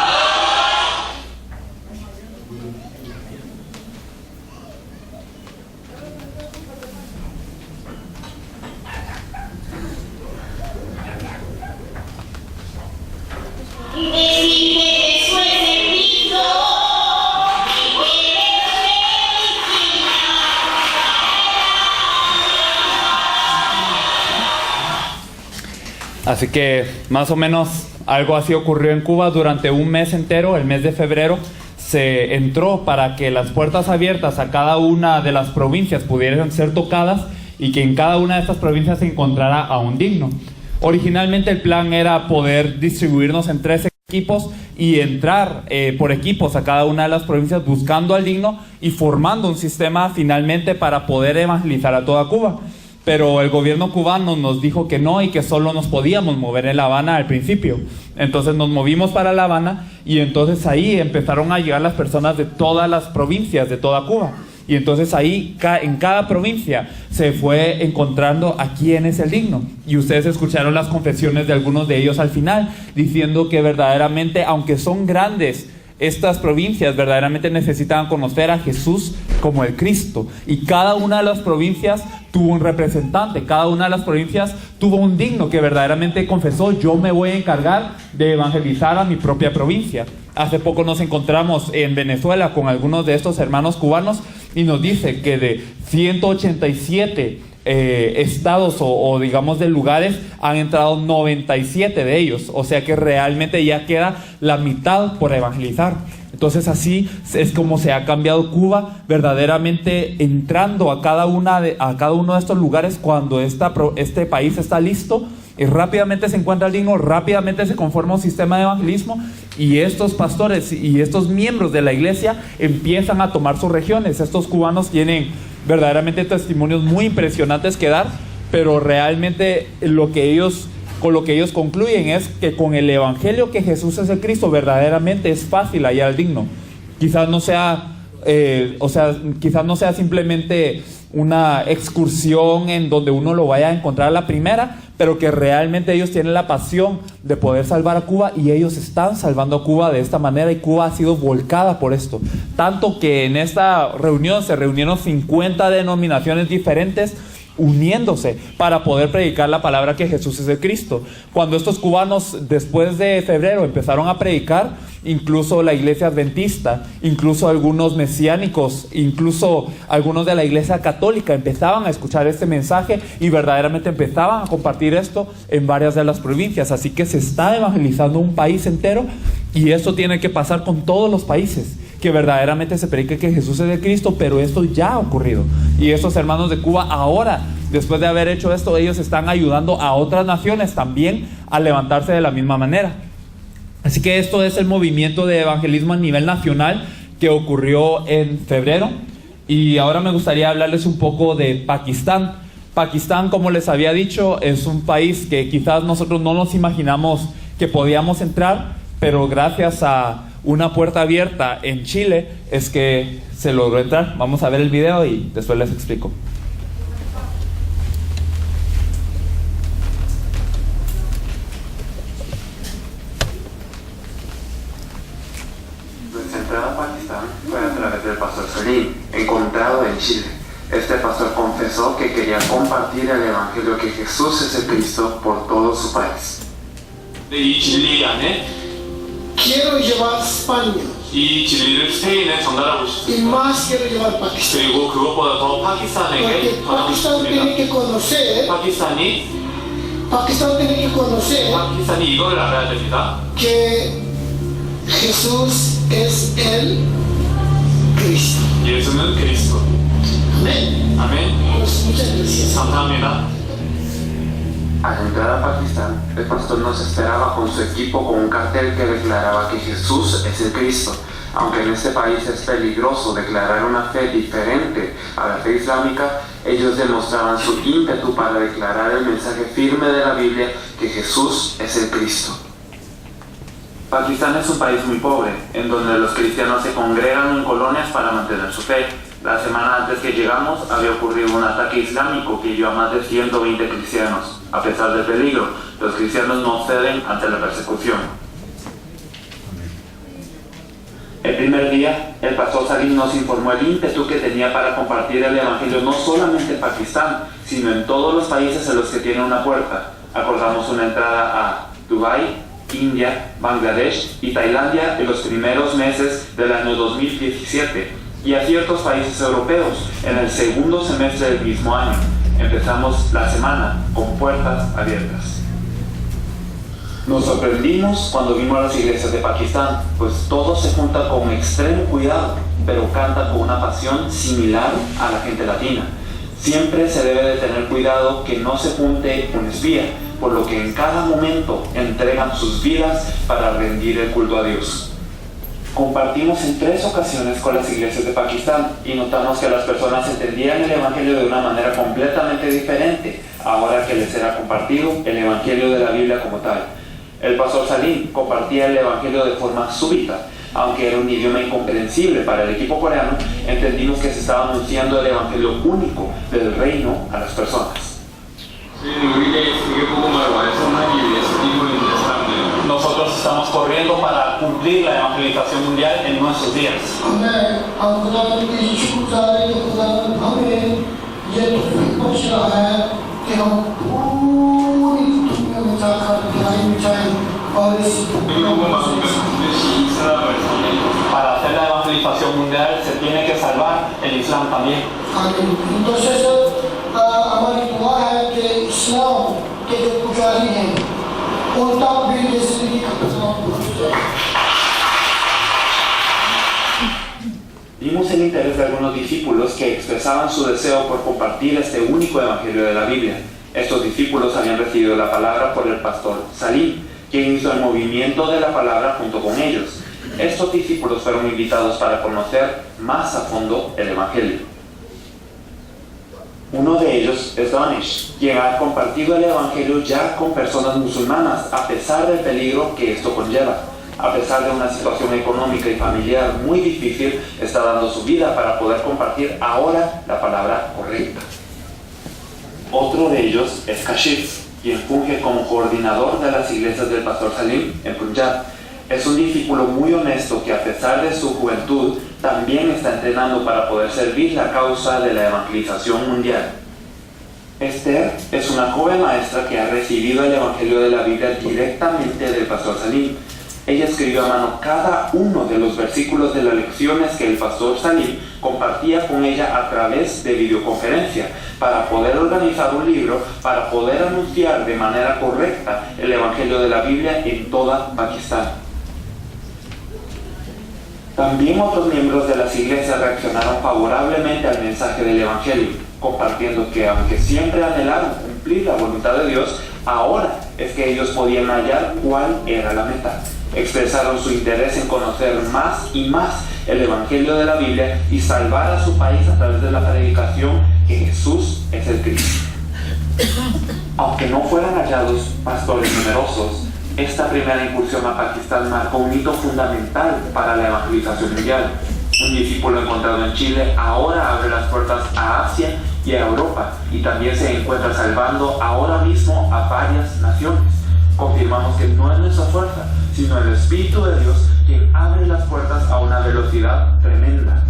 Así que más o menos algo así ocurrió en Cuba durante un mes entero. El mes de febrero se entró para que las puertas abiertas a cada una de las provincias pudieran ser tocadas y que en cada una de estas provincias se encontrara a un digno. Originalmente el plan era poder distribuirnos en 13 equipos y entrar por equipos a cada una de las provincias buscando al digno y formando un sistema finalmente para poder evangelizar a toda Cuba. Pero el gobierno cubano nos dijo que no y que solo nos podíamos mover en La Habana al principio. Entonces nos movimos para La Habana y entonces ahí empezaron a llegar las personas de todas las provincias de toda Cuba. Y entonces ahí en cada provincia se fue encontrando a quién es el digno. Y ustedes escucharon las confesiones de algunos de ellos al final, diciendo que verdaderamente, aunque son grandes, estas provincias verdaderamente necesitaban conocer a Jesús como el Cristo. Y cada una de las provincias tuvo un representante, cada una de las provincias tuvo un digno que verdaderamente confesó: yo me voy a encargar de evangelizar a mi propia provincia. Hace poco nos encontramos en Venezuela con algunos de estos hermanos cubanos y nos dice que de 187 estados o digamos de lugares han entrado 97 de ellos, o sea que realmente ya queda la mitad por evangelizar. Entonces así es como se ha cambiado Cuba, verdaderamente entrando a cada uno de estos lugares cuando este país está listo, y rápidamente se encuentra el digno, rápidamente se conforma un sistema de evangelismo y estos pastores y estos miembros de la iglesia empiezan a tomar sus regiones. Estos cubanos tienen verdaderamente testimonios muy impresionantes que dar, pero realmente con lo que ellos concluyen es que con el evangelio que Jesús es el Cristo, verdaderamente es fácil hallar al digno. Quizás no sea simplemente una excursión en donde uno lo vaya a encontrar a la primera, pero que realmente ellos tienen la pasión de poder salvar a Cuba y ellos están salvando a Cuba de esta manera, y Cuba ha sido volcada por esto. Tanto que en esta reunión se reunieron 50 denominaciones diferentes uniéndose para poder predicar la palabra que Jesús es el Cristo. Cuando estos cubanos después de febrero empezaron a predicar, incluso la iglesia adventista, incluso algunos mesiánicos, incluso algunos de la iglesia católica empezaban a escuchar este mensaje y verdaderamente empezaban a compartir esto en varias de las provincias. Así que se está evangelizando un país entero, y esto tiene que pasar con todos los países, que verdaderamente se predique que Jesús es el Cristo. Pero esto ya ha ocurrido, y estos hermanos de Cuba ahora, después de haber hecho esto, ellos están ayudando a otras naciones también a levantarse de la misma manera. Así que esto es el movimiento de evangelismo a nivel nacional que ocurrió en febrero. Y ahora me gustaría hablarles un poco de Pakistán. Pakistán, como les había dicho, es un país que quizás nosotros no nos imaginamos que podíamos entrar, pero gracias a una puerta abierta en Chile es que se logró entrar. Vamos a ver el video y después les explico. Nuestra entrada a Pakistán fue a través del pastor Salim, encontrado en Chile. Este pastor confesó que quería compartir el evangelio que Jesús es el Cristo por todo su país. 이 진리 안에 Quiero llevar España 이 진리를 스페인에 전달하고 y 싶습니다. más quiero llevar Pakistán. 그리고 그것보다 더 파키스탄에게 Porque 전하고 Pakistán tiene 싶습니다. que conocer, 파키스탄이 이걸 알아야 됩니다. que Jesús es el Cristo. 예수는 그리스도. Amén. 아멘. Pues muchas gracias. 감사합니다. Al entrar a Pakistán, el pastor nos esperaba con su equipo con un cartel que declaraba que Jesús es el Cristo. Aunque en este país es peligroso declarar una fe diferente a la fe islámica, ellos demostraban su ímpetu para declarar el mensaje firme de la Biblia que Jesús es el Cristo. Pakistán es un país muy pobre, en donde los cristianos se congregan en colonias para mantener su fe. La semana antes que llegamos había ocurrido un ataque islámico que hirió a más de 120 cristianos. A pesar del peligro, los cristianos no ceden ante la persecución. El primer día, el pastor Salim nos informó el ímpetu que tenía para compartir el evangelio no solamente en Pakistán, sino en todos los países en los que tiene una puerta. Acordamos una entrada a Dubái, India, Bangladesh y Tailandia en los primeros meses del año 2017 y a ciertos países europeos en el segundo semestre del mismo año. Empezamos la semana con puertas abiertas. Nos sorprendimos cuando vimos a las iglesias de Pakistán, pues todo se junta con extremo cuidado, pero canta con una pasión similar a la gente latina. Siempre se debe de tener cuidado que no se junte un espía, por lo que en cada momento entregan sus vidas para rendir el culto a Dios. Compartimos en 3 ocasiones con las iglesias de Pakistán y notamos que las personas entendían el Evangelio de una manera completamente diferente ahora que les era compartido el Evangelio de la Biblia como tal. El pastor Salim compartía el Evangelio de forma súbita. Aunque era un idioma incomprensible para el equipo coreano, entendimos que se estaba anunciando el Evangelio único del reino a las personas. Nosotros estamos corriendo para cumplir la evangelización mundial en nuestros días. Para hacer la evangelización mundial se tiene que salvar el Islam también. Entonces, हमारी दुआ है कि इस्लाम के जो पुजारी हैं उन तक भी ये जिंदगी का पैगाम पहुंच जाए. Vimos el interés de algunos discípulos que expresaban su deseo por compartir este único evangelio de la Biblia. Estos discípulos habían recibido la palabra por el pastor Salim, quien hizo el movimiento de la palabra junto con ellos. Estos discípulos fueron invitados para conocer más a fondo el evangelio. Uno de ellos es Danish, quien ha compartido el evangelio ya con personas musulmanas a pesar del peligro que esto conlleva. A pesar de una situación económica y familiar muy difícil, está dando su vida para poder compartir ahora la palabra correcta. Otro de ellos es Kashif, quien funge como coordinador de las iglesias del pastor Salim en Punjab. Es un discípulo muy honesto que a pesar de su juventud también está entrenando para poder servir la causa de la evangelización mundial. Esther es una joven maestra que ha recibido el evangelio de la Biblia directamente del pastor Salim. Ella escribió a mano cada uno de los versículos de las lecciones que el pastor Salim compartía con ella a través de videoconferencia para poder organizar un libro, para poder anunciar de manera correcta el evangelio de la Biblia en toda Pakistán. También otros miembros de las iglesias reaccionaron favorablemente al mensaje del evangelio, compartiendo que aunque siempre anhelaron cumplir la voluntad de Dios, ahora es que ellos podían hallar cuál era la meta. Expresaron su interés en conocer más y más el evangelio de la Biblia y salvar a su país a través de la predicación que Jesús es el Cristo. Aunque no fueran hallados pastores numerosos, esta primera incursión a Pakistán marcó un hito fundamental para la evangelización mundial. Un discípulo encontrado en Chile ahora abre las puertas a Asia y a Europa y también se encuentra salvando ahora mismo a varias naciones. Confirmamos que no es nuestra fuerza, sino el Espíritu de Dios quien abre las puertas a una velocidad tremenda.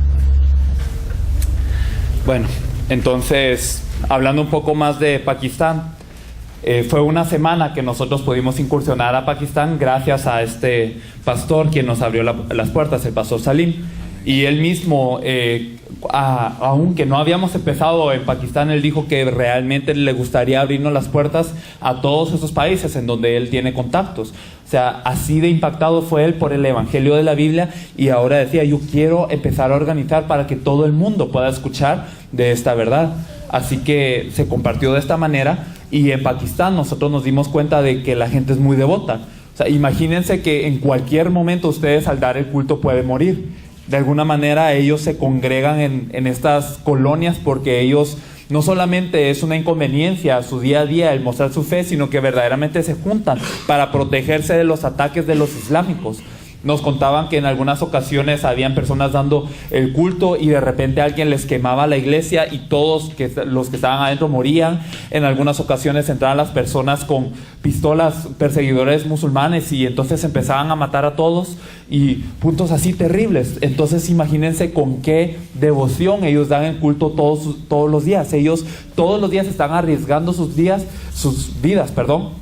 Bueno, entonces, hablando un poco más de Pakistán, fue una semana que nosotros pudimos incursionar a Pakistán gracias a este pastor quien nos abrió las puertas, el pastor Salim. Y él mismo, aunque no habíamos empezado en Pakistán, él dijo que realmente le gustaría abrirnos las puertas a todos esos países en donde él tiene contactos. O sea, así de impactado fue él por el evangelio de la Biblia, y ahora decía: yo quiero empezar a organizar para que todo el mundo pueda escuchar de esta verdad. Así que se compartió de esta manera, y en Pakistán nosotros nos dimos cuenta de que la gente es muy devota. O sea, imagínense que en cualquier momento ustedes al dar el culto pueden morir. De alguna manera ellos se congregan en estas colonias porque ellos no solamente es una inconveniencia a su día a día el mostrar su fe, sino que verdaderamente se juntan para protegerse de los ataques de los islámicos. Nos contaban que en algunas ocasiones habían personas dando el culto y de repente alguien les quemaba la iglesia y todos los que estaban adentro morían. En algunas ocasiones entraban las personas con pistolas, perseguidores musulmanes, y entonces empezaban a matar a todos, y puntos así terribles. Entonces imagínense con qué devoción ellos dan el culto todos los días. Ellos todos los días están arriesgando sus vidas,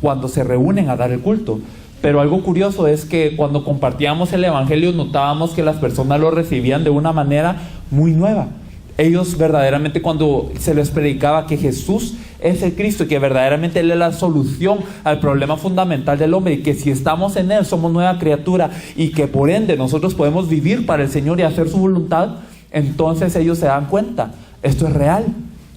cuando se reúnen a dar el culto. Pero algo curioso es que cuando compartíamos el evangelio notábamos que las personas lo recibían de una manera muy nueva. Ellos verdaderamente, cuando se les predicaba que Jesús es el Cristo y que verdaderamente Él es la solución al problema fundamental del hombre, y que si estamos en Él somos nueva criatura y que por ende nosotros podemos vivir para el Señor y hacer su voluntad, entonces ellos se dan cuenta: esto es real.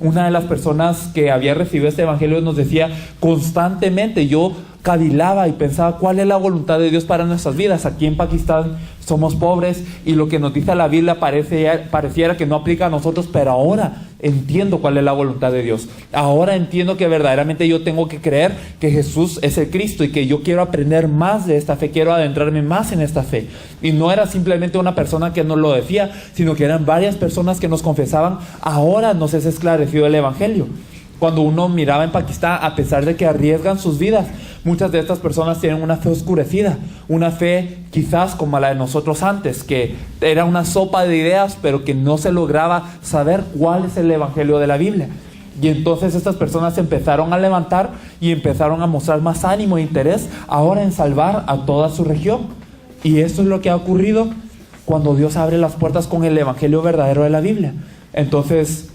una de las personas que había recibido este evangelio nos decía constantemente, yo cavilaba y pensaba cuál es la voluntad de Dios para nuestras vidas. Aquí en Pakistán somos pobres y lo que nos dice la Biblia pareciera que no aplica a nosotros, pero ahora entiendo cuál es la voluntad de Dios. Ahora entiendo que verdaderamente yo tengo que creer que Jesús es el Cristo y que yo quiero aprender más de esta fe, quiero adentrarme más en esta fe. Y no era simplemente una persona que nos lo decía, sino que eran varias personas que nos confesaban, ahora nos es esclarecido el evangelio. Cuando uno miraba en Pakistán, a pesar de que arriesgan sus vidas, muchas de estas personas tienen una fe oscurecida, una fe quizás como la de nosotros antes, que era una sopa de ideas, pero que no se lograba saber cuál es el evangelio de la Biblia. Y entonces estas personas se empezaron a levantar y empezaron a mostrar más ánimo e interés ahora en salvar a toda su región. Y esto es lo que ha ocurrido cuando Dios abre las puertas con el evangelio verdadero de la Biblia. Entonces,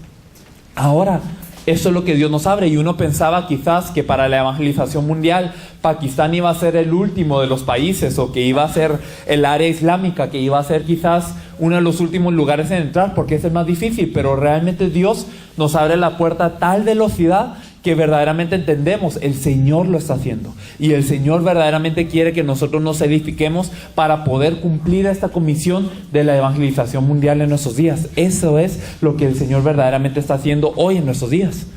ahora eso es lo que Dios nos abre, y uno pensaba quizás que para la evangelización mundial Pakistán iba a ser el último de los países, o que iba a ser el área islámica, que iba a ser quizás uno de los últimos lugares en entrar, porque es el más difícil. Pero realmente Dios nos abre la puerta a tal velocidad que verdaderamente entendemos, el Señor lo está haciendo, y el Señor verdaderamente quiere que nosotros nos edifiquemos para poder cumplir esta comisión de la evangelización mundial en nuestros días. Eso es lo que el Señor verdaderamente está haciendo hoy en nuestros días.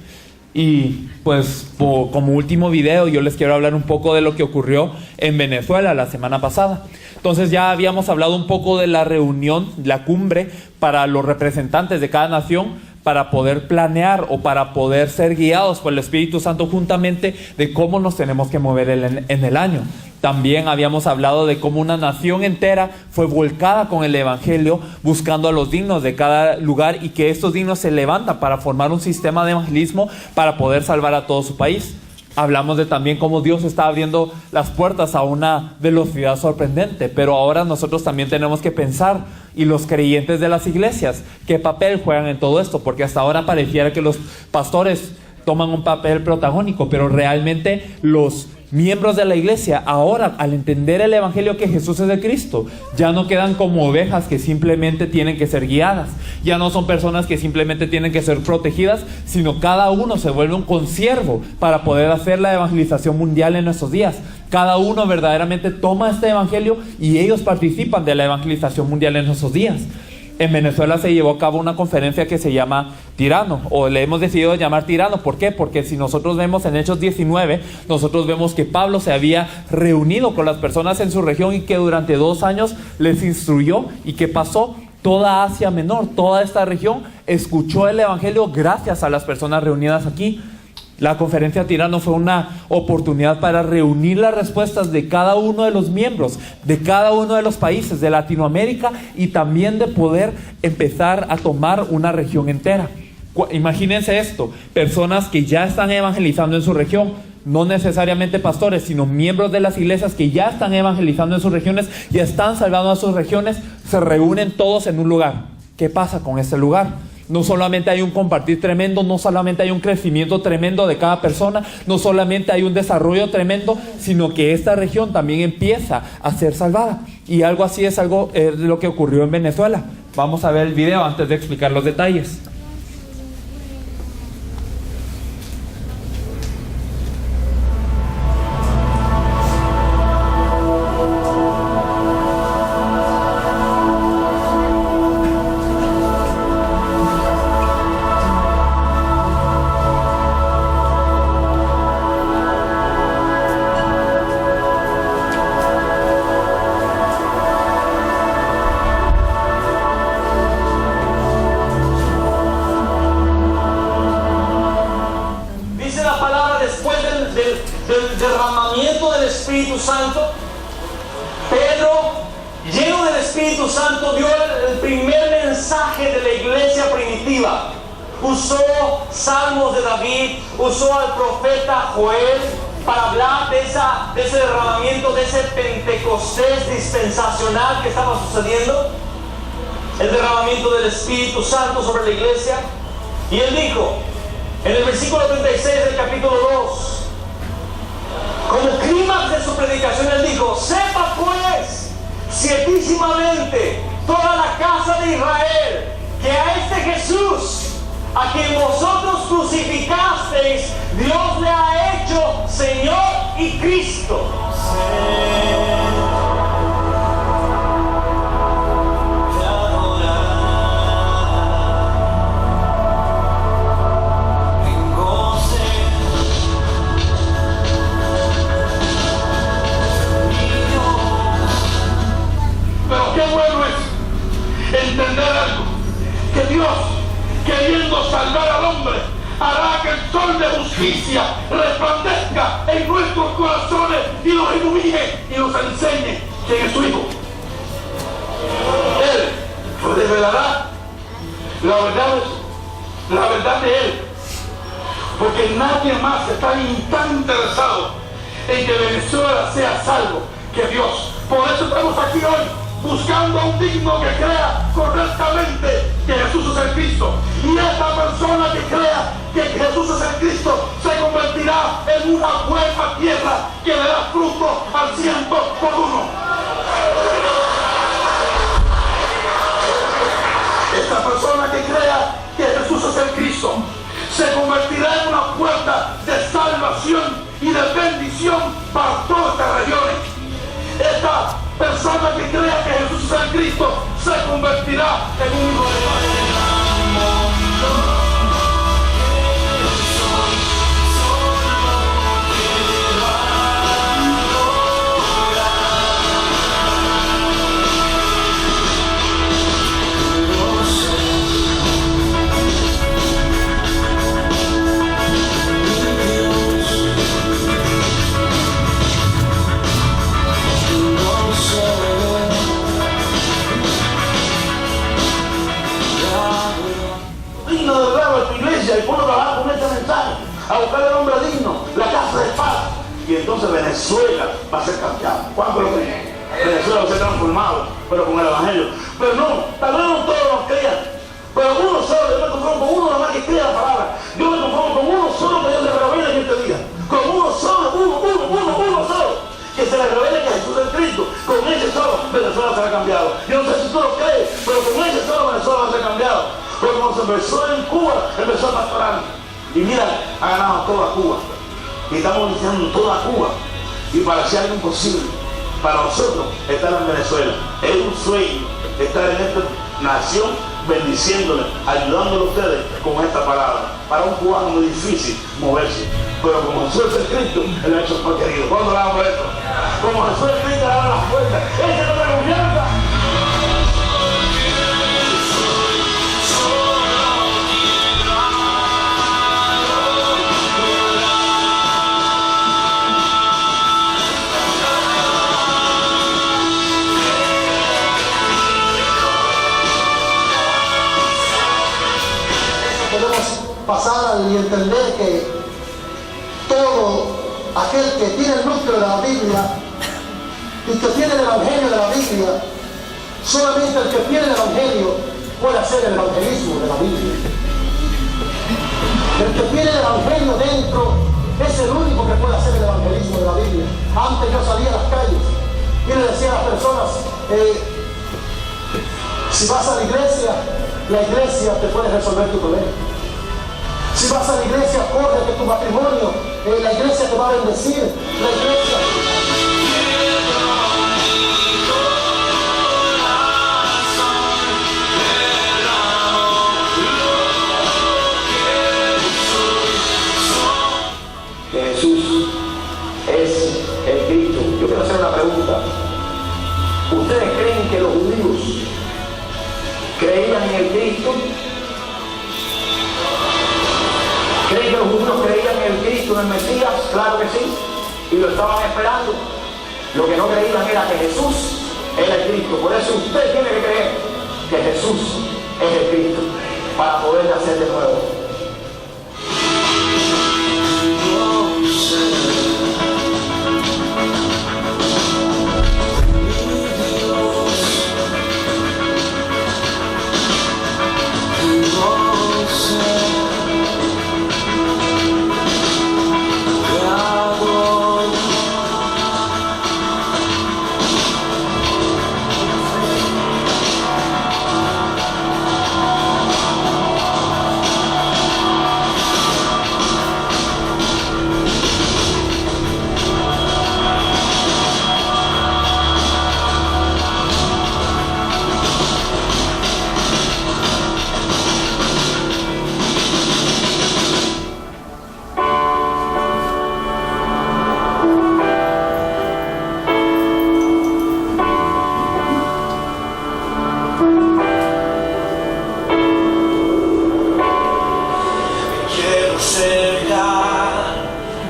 Y pues como último video yo les quiero hablar un poco de lo que ocurrió en Venezuela la semana pasada. Entonces ya habíamos hablado un poco de la reunión, la cumbre para los representantes de cada nación, para poder planear o para poder ser guiados por el Espíritu Santo juntamente de cómo nos tenemos que mover en el año. También habíamos hablado de cómo una nación entera fue volcada con el evangelio, buscando a los dignos de cada lugar, y que estos dignos se levantan para formar un sistema de evangelismo para poder salvar a todo su país. Hablamos de también cómo Dios está abriendo las puertas a una velocidad sorprendente, pero ahora nosotros también tenemos que pensar, y los creyentes de las iglesias, qué papel juegan en todo esto, porque hasta ahora pareciera que los pastores toman un papel protagónico, pero realmente los miembros de la iglesia ahora, al entender el evangelio que Jesús es el Cristo, ya no quedan como ovejas que simplemente tienen que ser guiadas, ya no son personas que simplemente tienen que ser protegidas, sino cada uno se vuelve un consiervo para poder hacer la evangelización mundial en nuestros días. Cada uno verdaderamente toma este evangelio y ellos participan de la evangelización mundial en nuestros días. En Venezuela se llevó a cabo una conferencia que se llama Tirano, o le hemos decidido llamar Tirano. ¿Por qué? Porque si nosotros vemos en Hechos 19, nosotros vemos que Pablo se había reunido con las personas en su región y que durante 2 años les instruyó. ¿Y qué pasó? Toda Asia Menor, toda esta región escuchó el evangelio gracias a las personas reunidas aquí. La conferencia Tirano fue una oportunidad para reunir las respuestas de cada uno de los miembros, de cada uno de los países de Latinoamérica, y también de poder empezar a tomar una región entera. Imagínense esto, personas que ya están evangelizando en su región, no necesariamente pastores, sino miembros de las iglesias que ya están evangelizando en sus regiones, ya están salvando a sus regiones, se reúnen todos en un lugar. ¿Qué pasa con este lugar? No solamente hay un compartir tremendo, no solamente hay un crecimiento tremendo de cada persona, no solamente hay un desarrollo tremendo, sino que esta región también empieza a ser salvada. Y algo así es lo que ocurrió en Venezuela. Vamos a ver el video antes de explicar los detalles. del derramamiento del Espíritu Santo, Pedro, lleno del Espíritu Santo, dio el primer mensaje de la iglesia primitiva. Usó salmos de David, usó al profeta Joel para hablar de ese derramamiento, de ese Pentecostés dispensacional que estaba sucediendo, el derramamiento del Espíritu Santo sobre la iglesia. Y él dijo, en el versículo 36 del capítulo 2, como clímax de su predicación, él dijo: sepa pues ciertísimamente toda la casa de Israel que a este Jesús, a quien vosotros crucificasteis, Dios le ha hecho Señor y Cristo. Pero qué bueno es entender algo, que Dios, queriendo salvar al hombre, hará que el sol de justicia resplandezca en nuestros corazones y nos ilumine y nos enseñe quién es su Hijo. Él revelará la verdad de Él, porque nadie más está tan interesado en que Venezuela sea salvo que Dios. Por eso estamos aquí hoy, buscando a un digno que crea correctamente que Jesús es el Cristo. Y esta persona que crea que Jesús es el Cristo se convertirá en una buena tierra que le da fruto al 100 por uno. Esta persona que crea que Jesús es el Cristo se convertirá en una puerta de salvación y de bendición para todas estas regiones. Esta persona que crea que Jesús es el Cristo se convertirá en un hijo de Dios. Y puedo trabajar con este mensaje a buscar el hombre digno, la casa de paz, y entonces Venezuela va a ser cambiada. ¿Cuánto lo creen? Venezuela va a ser transformado, pero con el evangelio. Pero no, tal vez no todos nos crean, pero uno solo. Yo me conformo con uno nada más que crea la palabra. Yo me conformo con uno solo que Dios le revele en este día, con uno solo, uno solo, que se le revele que Jesús es Cristo. Con ese solo Venezuela será cambiado. Yo no sé si tú lo crees, pero con ese solo Venezuela va a ser cambiado. Pero cuando se empezó en Cuba, empezó a pastorar. Y mira, ha ganado toda Cuba. Y estamos diciendo toda Cuba. Y parecía algo imposible para nosotros estar en Venezuela. Es un sueño estar en esta nación, bendiciéndole, ayudándole a ustedes con esta palabra. Para un cubano muy difícil moverse. Pero como Jesús es Cristo, Él ha hecho su querido. ¿Cuándo le damos esto? Como Jesús es Cristo, le abre las puertas. Esa no te confianza. Pasar y entender que todo aquel que tiene el núcleo de la Biblia y que tiene el evangelio de la Biblia, solamente el que tiene el evangelio puede hacer el evangelismo de la Biblia. El que tiene el evangelio dentro es el único que puede hacer el evangelismo de la Biblia. Antes yo salía a las calles y le decía a las personas, si vas a la iglesia te puede resolver tu problema. Si vas a la iglesia, corre que tu matrimonio, la iglesia te va a bendecir, la iglesia. Que Jesús es el Cristo. Yo quiero hacer una pregunta. ¿Ustedes creen que los judíos creían en el Cristo? ¿Creen que los judíos creían en el Cristo, en el Mesías? Claro que sí, y lo estaban esperando. Lo que no creían era que Jesús era el Cristo. Por eso usted tiene que creer que Jesús es el Cristo, para poder hacer de nuevo. cerca,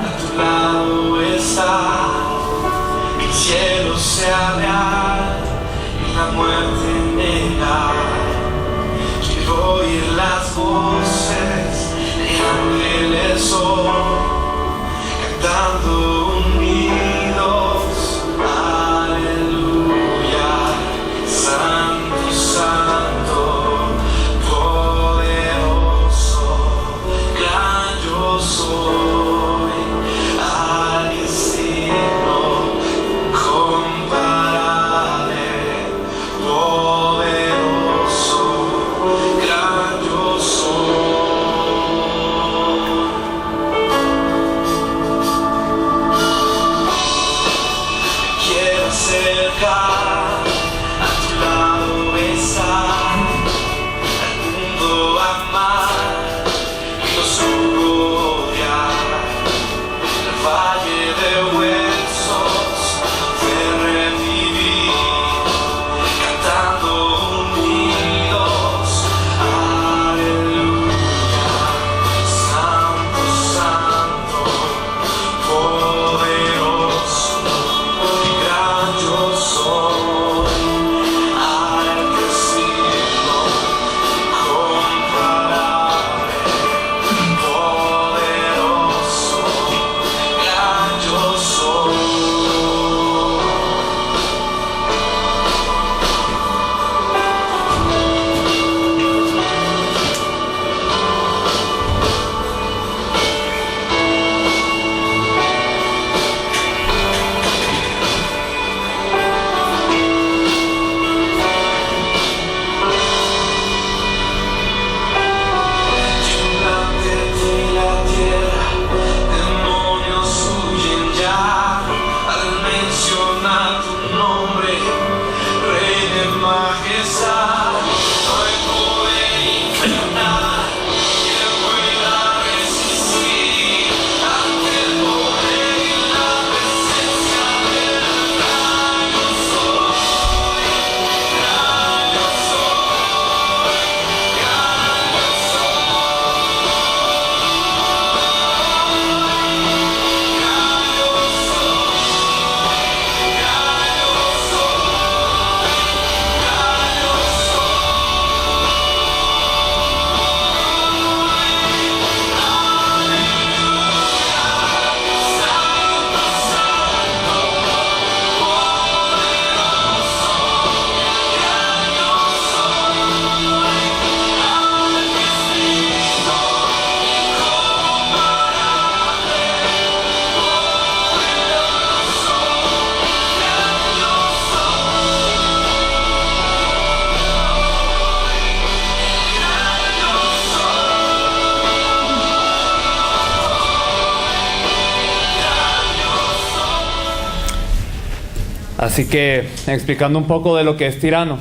a tu lado estar, que el cielo sea real y la muerte negar. Quiero oír las voces de ángeles hoy, cantando unidos, aleluya, santo, santo, poderoso, gran yo soy, alguien digno, incomparable, poderoso, gran yo soy. Quiero acercar, a tu lado besar, al mundo amar y los odiar. El valle de huesos de revivir, cantando unidos, aleluya, santo, santo, poderoso, gran yo soy, al que sigo, incomparable, poderoso, gran yo soy. Delante de la tierra, demonios huyen ya al mencionar tu nombre, Rey de majestad. No hay poder infernal que pueda resistir ante el poder y la presencia del gran yo soy, gran yo soy, gran yo Así que, explicando un poco de lo que es Tirano,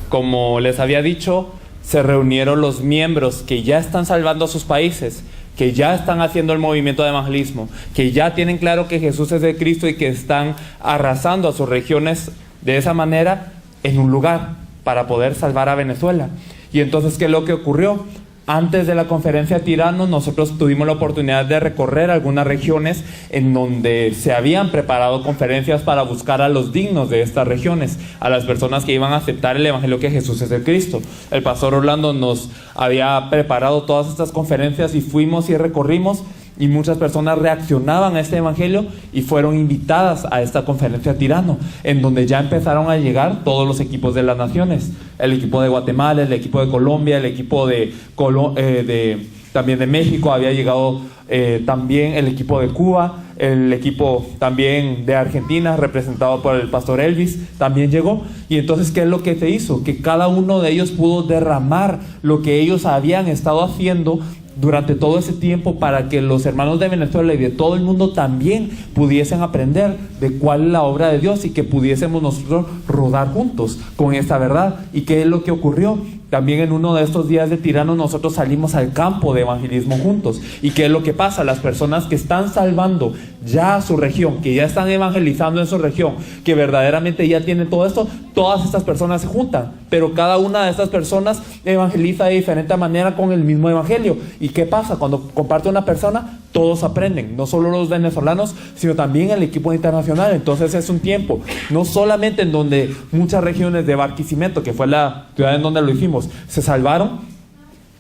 como les había dicho, se reunieron los miembros que ya están salvando a sus países, que ya están haciendo el movimiento de evangelismo, que ya tienen claro que Jesús es el Cristo y que están arrasando a sus regiones de esa manera en un lugar para poder salvar a Venezuela. Y entonces, ¿qué es lo que ocurrió? Antes de la conferencia Tirano, nosotros tuvimos la oportunidad de recorrer algunas regiones en donde se habían preparado conferencias para buscar a los dignos de estas regiones, a las personas que iban a aceptar el evangelio que Jesús es el Cristo. El pastor Orlando nos había preparado todas estas conferencias y fuimos y recorrimos, y muchas personas reaccionaban a este evangelio y fueron invitadas a esta conferencia Tirano, en donde ya empezaron a llegar todos los equipos de las naciones, el equipo de Guatemala, el equipo de Colombia, el equipo también de México, había llegado también el equipo de Cuba, el equipo también de Argentina, representado por el pastor Elvis, también llegó. Y entonces, ¿qué es lo que se hizo? Que cada uno de ellos pudo derramar lo que ellos habían estado haciendo durante todo ese tiempo, para que los hermanos de Venezuela y de todo el mundo también pudiesen aprender de cuál es la obra de Dios y que pudiésemos nosotros rodar juntos con esta verdad. ¿Y qué es lo que ocurrió? También en uno de estos días de Tirano nosotros salimos al campo de evangelismo juntos. ¿Y qué es lo que pasa? Las personas que están salvando ya a su región, que ya están evangelizando en su región, que verdaderamente ya tienen todo esto, todas estas personas se juntan, pero cada una de estas personas evangeliza de diferente manera con el mismo evangelio. ¿Y qué pasa? Cuando comparte una persona, todos aprenden, no solo los venezolanos, sino también el equipo internacional. Entonces es un tiempo, no solamente en donde muchas regiones de Barquisimeto, que fue la ciudad en donde lo hicimos, se salvaron,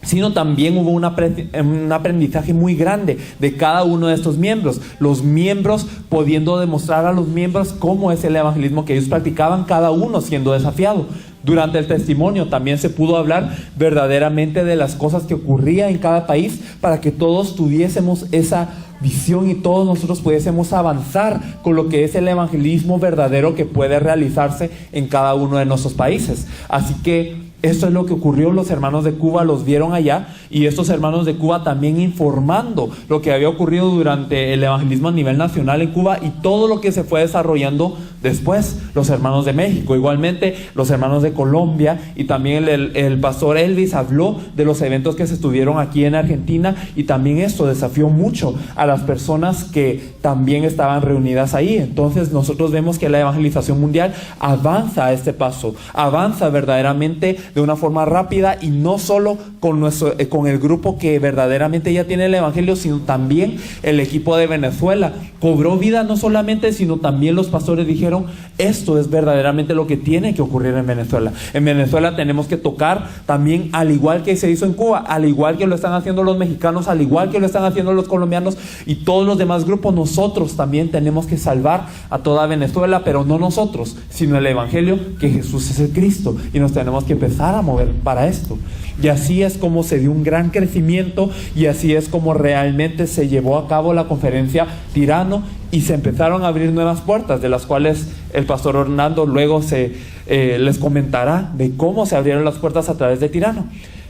sino también hubo un aprendizaje muy grande de cada uno de estos miembros, los miembros pudiendo demostrar a los miembros cómo es el evangelismo que ellos practicaban, cada uno siendo desafiado. Durante el testimonio también se pudo hablar verdaderamente de las cosas que ocurrían en cada país, para que todos tuviésemos esa visión y todos nosotros pudiésemos avanzar con lo que es el evangelismo verdadero que puede realizarse en cada uno de nuestros países. Así que esto es lo que ocurrió. Los hermanos de Cuba los vieron allá, y estos hermanos de Cuba también informando lo que había ocurrido durante el evangelismo a nivel nacional en Cuba y todo lo que se fue desarrollando después. Los hermanos de México, igualmente los hermanos de Colombia, y también el pastor Elvis habló de los eventos que se estuvieron aquí en Argentina, y también esto desafió mucho a las personas que también estaban reunidas ahí. Entonces nosotros vemos que la evangelización mundial avanza a este paso, avanza verdaderamente de una forma rápida, y no solo con el grupo que verdaderamente ya tiene el evangelio, sino también el equipo de Venezuela cobró vida, no solamente, sino también los pastores dijeron, esto es verdaderamente lo que tiene que ocurrir en Venezuela. En Venezuela tenemos que tocar también, al igual que se hizo en Cuba, al igual que lo están haciendo los mexicanos, al igual que lo están haciendo los colombianos y todos los demás grupos. Nosotros también tenemos que salvar a toda Venezuela, pero no nosotros, sino el evangelio, que Jesús es el Cristo, y nos tenemos que empezar a mover para esto. Y así es como se dio un gran crecimiento, y así es como realmente se llevó a cabo la conferencia Tirano, y se empezaron a abrir nuevas puertas, de las cuales el pastor Orlando luego les comentará de cómo se abrieron las puertas a través de Tirano.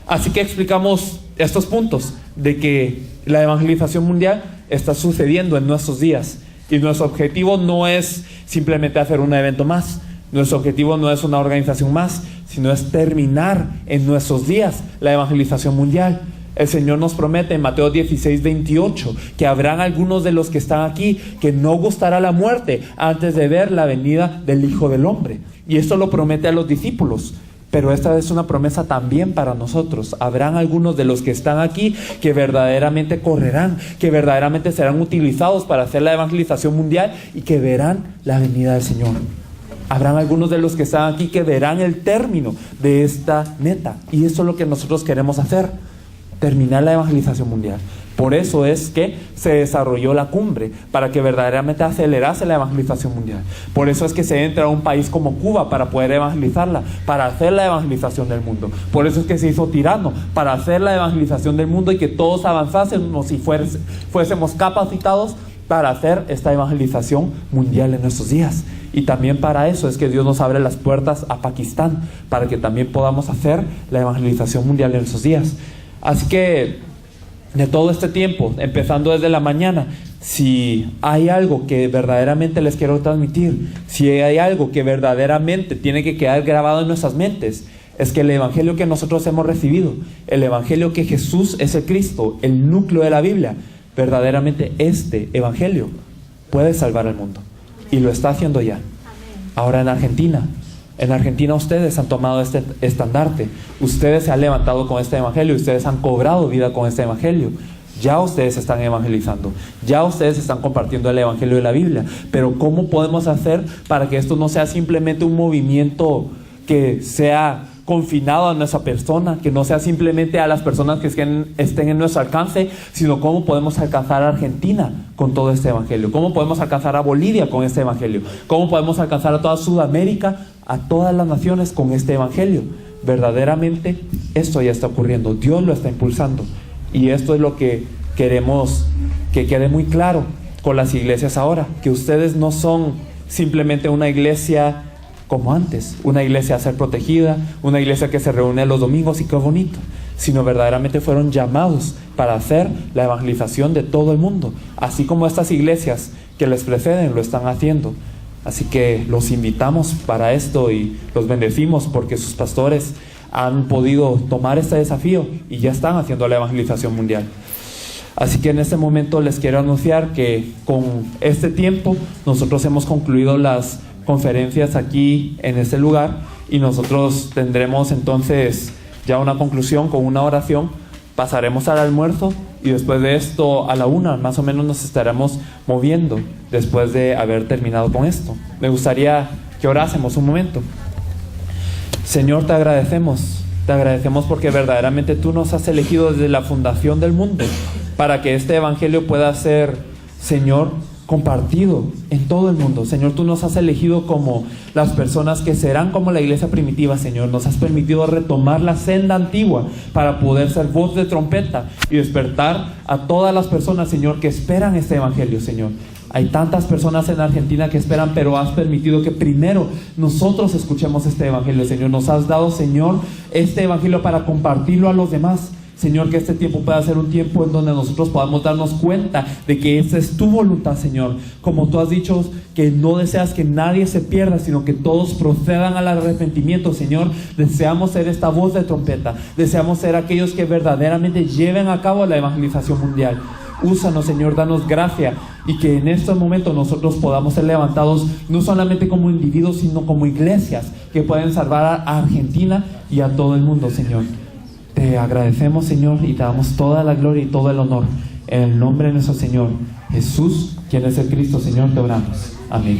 Así que explicamos estos puntos de que la evangelización mundial está sucediendo en nuestros días, y nuestro objetivo no es simplemente hacer un evento más, nuestro objetivo no es una organización más, sino es terminar en nuestros días la evangelización mundial. El Señor nos promete en Mateo 16:28 que habrán algunos de los que están aquí que no gustará la muerte antes de ver la venida del Hijo del Hombre. Y esto lo promete a los discípulos, pero esta es una promesa también para nosotros. Habrán algunos de los que están aquí que verdaderamente correrán, que verdaderamente serán utilizados para hacer la evangelización mundial y que verán la venida del Señor. Habrán algunos de los que están aquí que verán el término de esta meta, y eso es lo que nosotros queremos hacer, terminar la evangelización mundial. Por eso es que se desarrolló la cumbre, para que verdaderamente acelerase la evangelización mundial. Por eso es que se entra a un país como Cuba para poder evangelizarla, para hacer la evangelización del mundo. Por eso es que se hizo Tirano, para hacer la evangelización del mundo y que todos avanzásemos y fuésemos capacitados para hacer esta evangelización mundial en nuestros días. Y también para eso es que Dios nos abre las puertas a Pakistán, para que también podamos hacer la evangelización mundial en esos días. Así que de todo este tiempo, empezando desde la mañana, si hay algo que verdaderamente les quiero transmitir, si hay algo que verdaderamente tiene que quedar grabado en nuestras mentes, es que el evangelio que nosotros hemos recibido, el evangelio que Jesús es el Cristo, el núcleo de la Biblia, verdaderamente este evangelio puede salvar al mundo, y lo está haciendo ya. Ahora en Argentina ustedes han tomado este estandarte, ustedes se han levantado con este evangelio, ustedes han cobrado vida con este evangelio. Ya ustedes están evangelizando, ya ustedes están compartiendo el evangelio de la Biblia. Pero ¿cómo podemos hacer para que esto no sea simplemente un movimiento que sea confinado a nuestra persona, que no sea simplemente a las personas que estén en nuestro alcance, sino cómo podemos alcanzar a Argentina con todo este evangelio? ¿Cómo podemos alcanzar a Bolivia con este evangelio? ¿Cómo podemos alcanzar a toda Sudamérica, a todas las naciones con este evangelio? Verdaderamente esto ya está ocurriendo, Dios lo está impulsando, y esto es lo que queremos que quede muy claro con las iglesias ahora, que ustedes no son simplemente una iglesia como antes, una iglesia a ser protegida, una iglesia que se reúne los domingos y qué bonito, sino verdaderamente fueron llamados para hacer la evangelización de todo el mundo, así como estas iglesias que les preceden lo están haciendo. Así que los invitamos para esto y los bendecimos porque sus pastores han podido tomar este desafío y ya están haciendo la evangelización mundial. Así que en este momento les quiero anunciar que con este tiempo nosotros hemos concluido las conferencias aquí en este lugar y nosotros tendremos entonces ya una conclusión con una oración. Pasaremos al almuerzo y después de esto a la 1 más o menos nos estaremos moviendo después de haber terminado con esto. Me gustaría que orásemos un momento. Señor, te agradecemos porque verdaderamente tú nos has elegido desde la fundación del mundo para que este evangelio pueda ser, Señor, compartido en todo el mundo. Señor, tú nos has elegido como las personas que serán como la iglesia primitiva, Señor. Nos has permitido retomar la senda antigua para poder ser voz de trompeta y despertar a todas las personas, Señor, que esperan este evangelio, Señor. Hay tantas personas en Argentina que esperan, pero has permitido que primero nosotros escuchemos este evangelio, Señor. Nos has dado, Señor, este evangelio para compartirlo a los demás. Señor, que este tiempo pueda ser un tiempo en donde nosotros podamos darnos cuenta de que esa es tu voluntad, Señor. Como tú has dicho, que no deseas que nadie se pierda, sino que todos procedan al arrepentimiento, Señor. Deseamos ser esta voz de trompeta. Deseamos ser aquellos que verdaderamente lleven a cabo la evangelización mundial. Úsanos, Señor, danos gracia y que en estos momentos nosotros podamos ser levantados no solamente como individuos, sino como iglesias que pueden salvar a Argentina y a todo el mundo, Señor. Te agradecemos, Señor, y te damos toda la gloria y todo el honor. En el nombre de nuestro Señor Jesús, quien es el Cristo, Señor, te oramos. Amén.